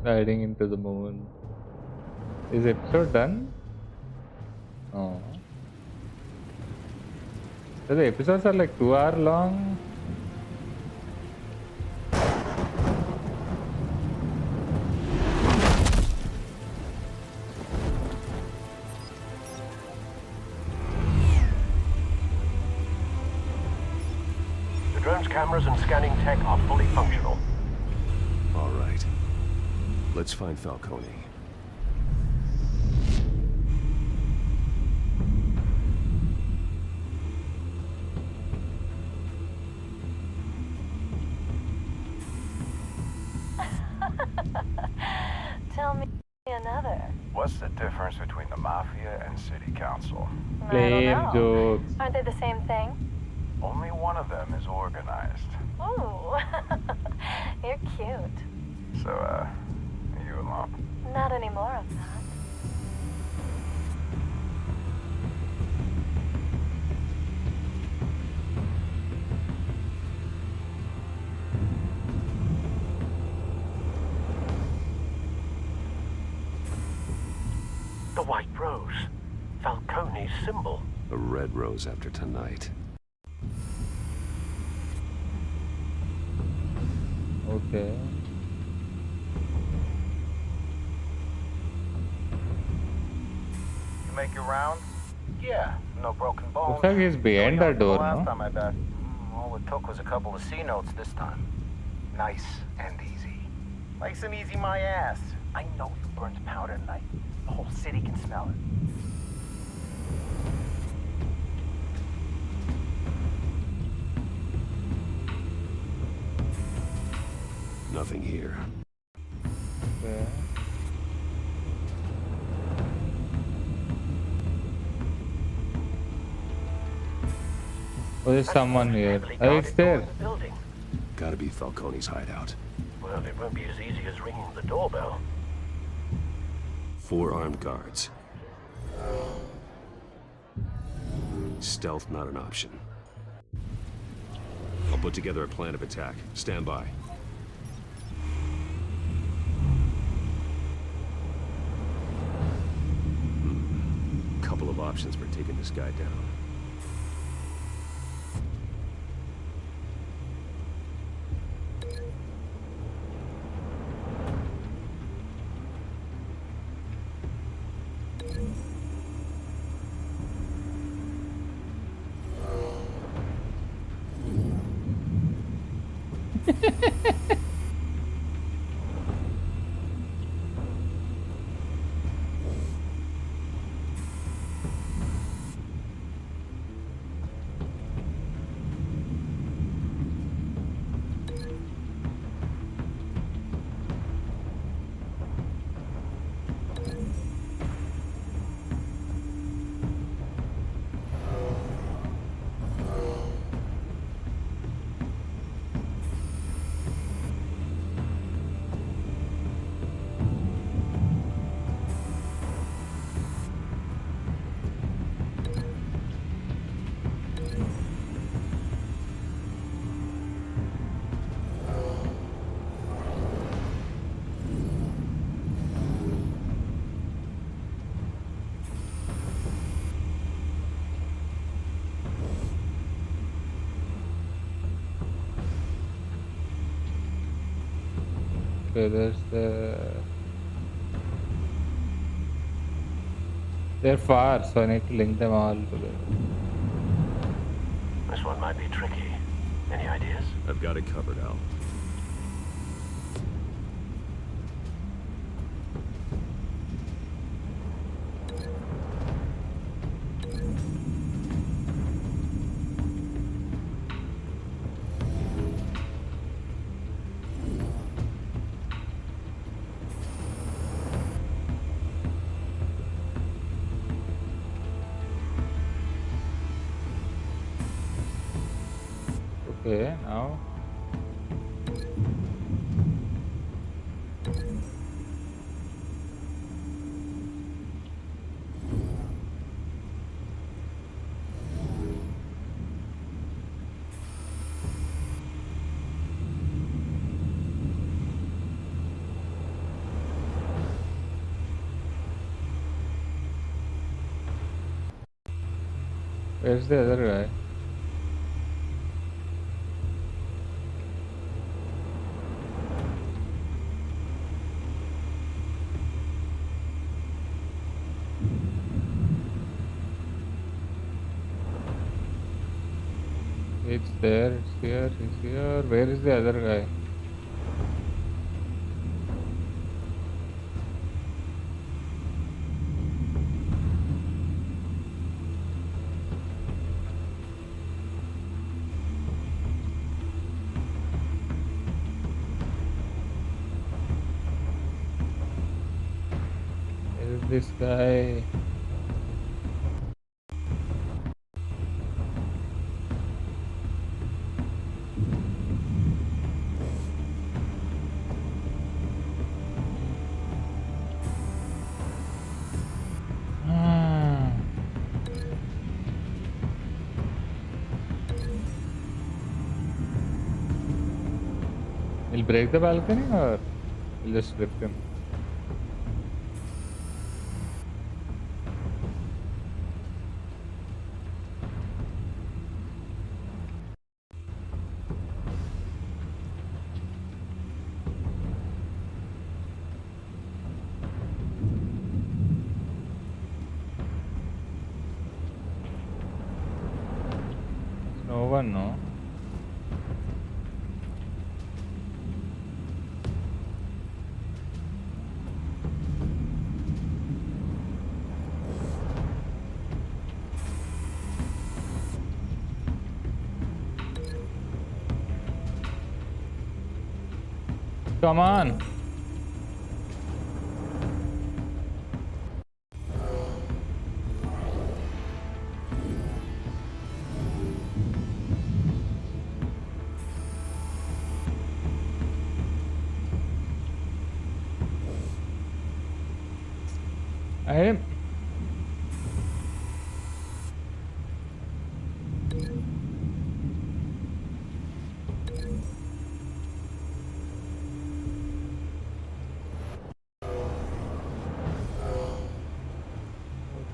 Riding into the moon. Is episode done? Oh. So the episodes are like 2 hours long. The drone's cameras and scanning tech are fully functional. All right. Let's find Falcone. Tell me another. What's the difference between the Mafia and City Council? I don't Lame know. jokes. Aren't they the same thing? Only one of them is organized. Ooh, you're cute. So, are you alone? Not anymore, I'm not. The White Rose. Falcone's symbol. A red rose after tonight. Okay. You make your rounds? Yeah, no broken bones. Looks like he's behind that door, Last no? time I bet. All it took was a couple of C notes this time. Nice and easy. Nice and easy, my ass. I know you burned powder tonight. The whole city can smell it. Nothing here. Okay. Oh, there's someone here. Oh, it's there. Building. Gotta be Falcone's hideout. Well, it won't be as easy as ringing the doorbell. 4 armed guards. Stealth not an option. I'll put together a plan of attack. Stand by. Couple of options for taking this guy down. Okay, there's the... They're far, so I need to link them all together. This one might be tricky. Any ideas? I've got it covered, Al. Okay, now. Where's the other guy? It's there, it's here, he's here. Where is the other guy? Where is this guy? He'll break the balcony or he'll just rip him? No one, no. Come on. I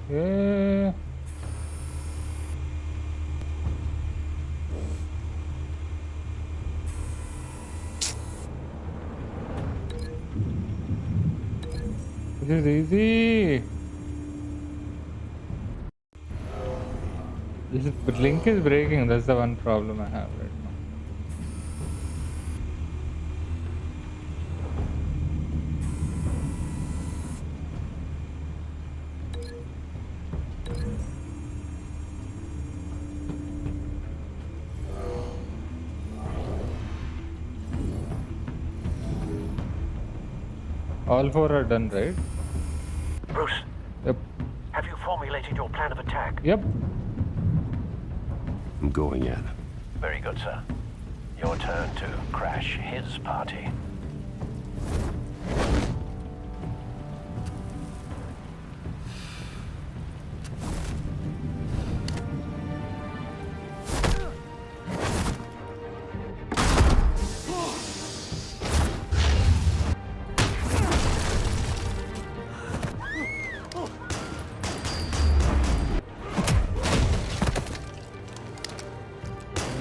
Okay. This is easy. But link is breaking. That's the one problem I have right now. All four are done, right? Bruce. Yep. Have you formulated your plan of attack? Yep. I'm going in. Very good, sir. Your turn to crash his party.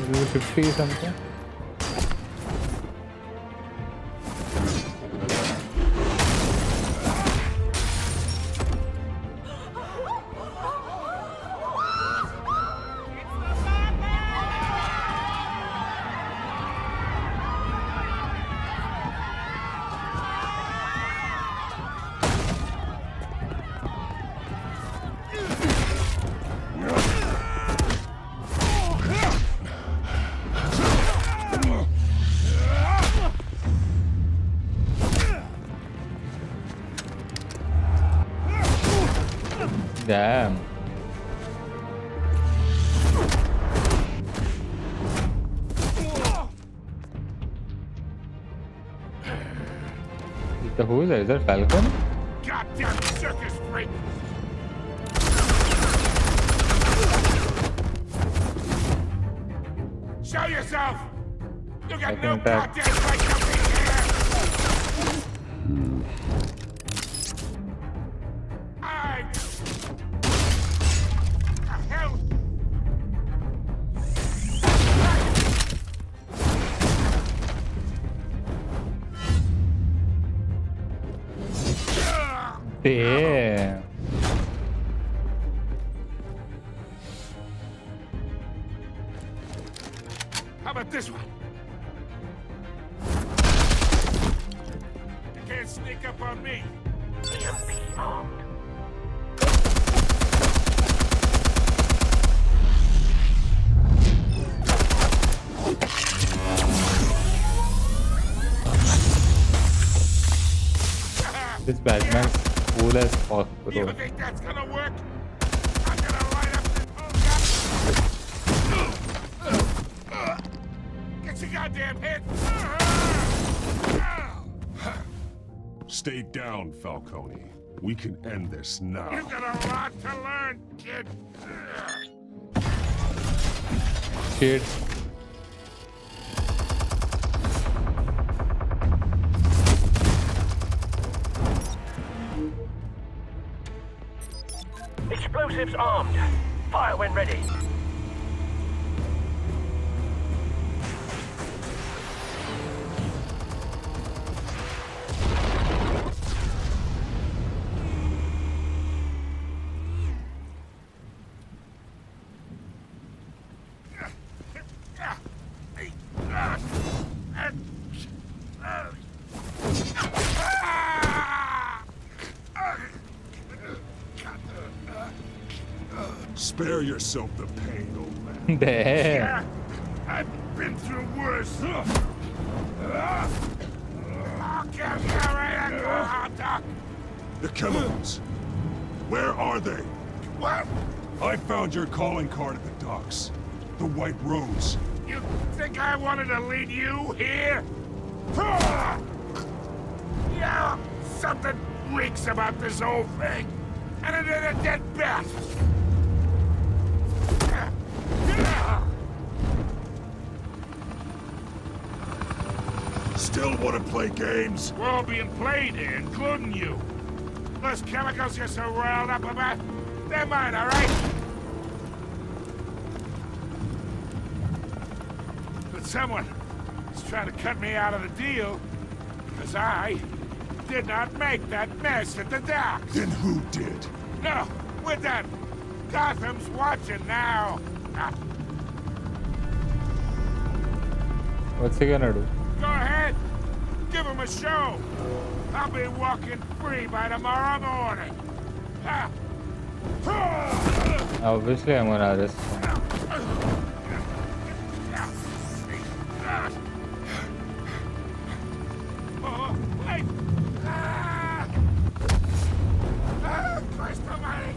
Do 50 something. Damn. Who is that? Is that Falcon? Goddamn circus freak! Show yourself! You got no goddamn right to be here! The hell? Damn. How about this one? You can't sneak up on me. EMP armed. This Batman's cool as fuck, bro. You think that's gonna work? I'm gonna light up this whole Get your goddamn head! Stay down, Falcone. We can end this now. You got a lot to learn, kid. Shit. Explosives armed. Fire when ready. Spare yourself the pain, old man. Damn. Yeah, I've been through worse. I'll get you right at the hot dog. The chemicals. Where are they? What? I found your calling card at the docks. The White Rose. You think I wanted to lead you here? Yeah, something reeks about this whole thing. And it ain't a dead bat. Still want to play games? We're all being played here, including you. Those chemicals you're so riled up about, they're mine, all right? But someone is trying to cut me out of the deal because I did not make that mess at the docks. Then who did? No, we're done. Gotham's watching now. What's he gonna do? Go ahead. Give him a show. I'll be walking free by tomorrow morning. Obviously, I'm gonna arrest him. Oh, wait. Christ almighty.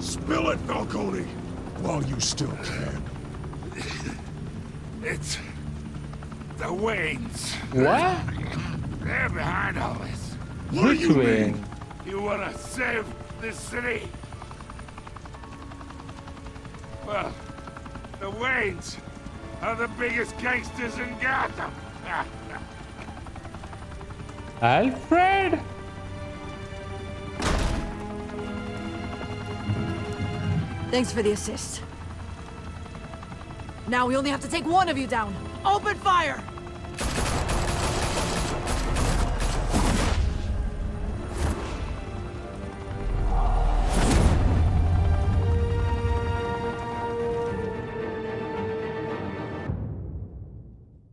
Spill it, Falcone, while you still can. It's the Waynes. What? They're behind all this. Which Wayne? You wanna save this city? Well, the Waynes are the biggest gangsters in Gotham. Alfred? Thanks for the assist. Now we only have to take one of you down. Open fire!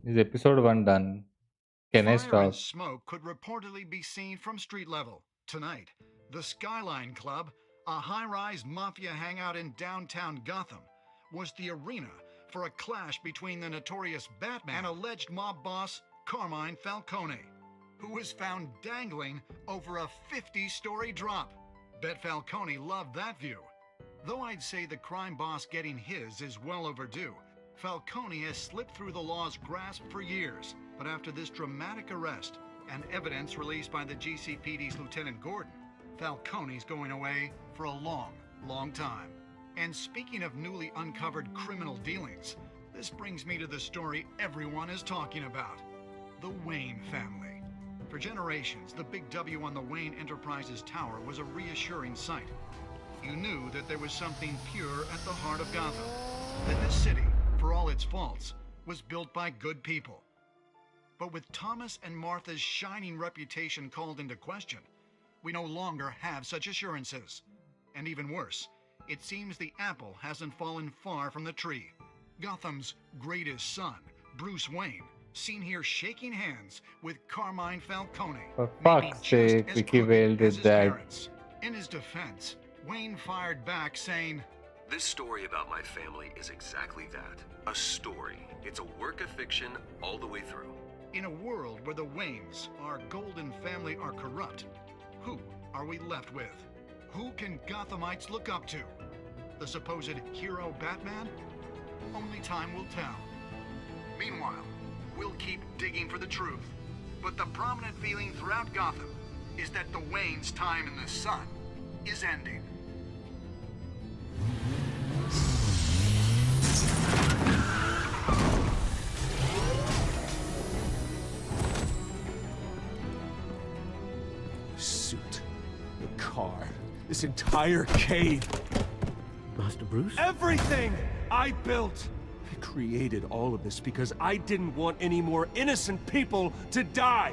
Is episode 1 done? Can I Fire stop? and smoke could reportedly be seen from street level. Tonight, the Skyline Club, a high-rise mafia hangout in downtown Gotham, was the arena for a clash between the notorious Batman and alleged mob boss Carmine Falcone, who was found dangling over a 50-story drop. Bet Falcone loved that view. Though I'd say the crime boss getting his is well overdue, Falcone has slipped through the law's grasp for years, But after this dramatic arrest and evidence released by the GCPD's Lieutenant Gordon, Falcone's going away for a long, long time. And speaking of newly uncovered criminal dealings, this brings me to the story everyone is talking about. The Wayne family. For generations, the big W on the Wayne Enterprises tower was a reassuring sight. You knew that there was something pure at the heart of Gotham. That this city, for all its faults, was built by good people. But with Thomas and Martha's shining reputation called into question, we no longer have such assurances. And even worse, it seems the apple hasn't fallen far from the tree. Gotham's greatest son, Bruce Wayne, seen here shaking hands with Carmine Falcone. For fuck's sake, Vicky Vale did that. Parents. In his defense, Wayne fired back saying, "This story about my family is exactly that. A story. It's a work of fiction all the way through." In a world where the Waynes, our golden family, are corrupt, who are we left with? Who can Gothamites look up to? The supposed hero Batman? Only time will tell. Meanwhile, we'll keep digging for the truth. But the prominent feeling throughout Gotham is that the Waynes' time in the sun is ending. Suit, the car, this entire cave. Master Bruce? Everything I built. I created all of this because I didn't want any more innocent people to die.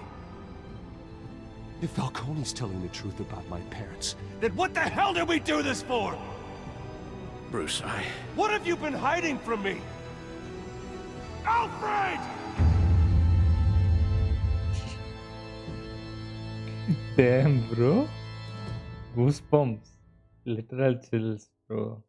If Falcone's telling the truth about my parents, then what the hell did we do this for? Bruce, What have you been hiding from me? Alfred! Damn, bro. Goosebumps. Literal chills, bro.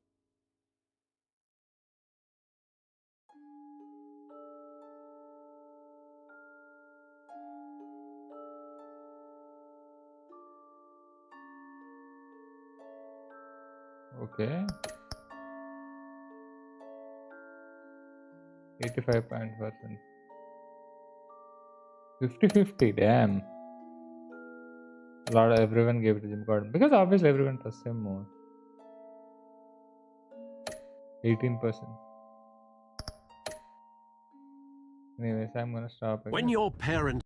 Okay. 85%. 50-50, damn. A lot of everyone gave it to Jim Gordon because obviously everyone trusts him more. 18%. Anyways, I'm gonna stop again. when your parents...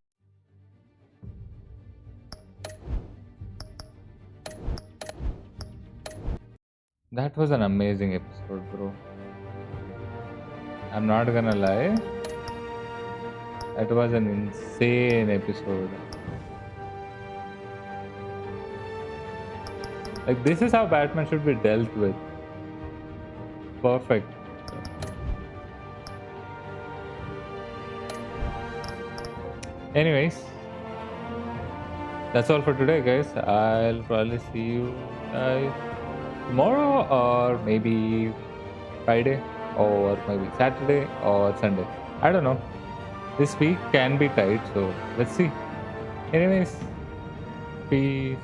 That was an amazing episode, bro. I'm not gonna lie. That was an insane episode. Like, this is how Batman should be dealt with. Perfect. Anyways, that's all for today, guys. I'll probably see you guys tomorrow, or maybe Friday, or maybe Saturday or Sunday. I don't know. This week can be tight, so let's see. Anyways, peace.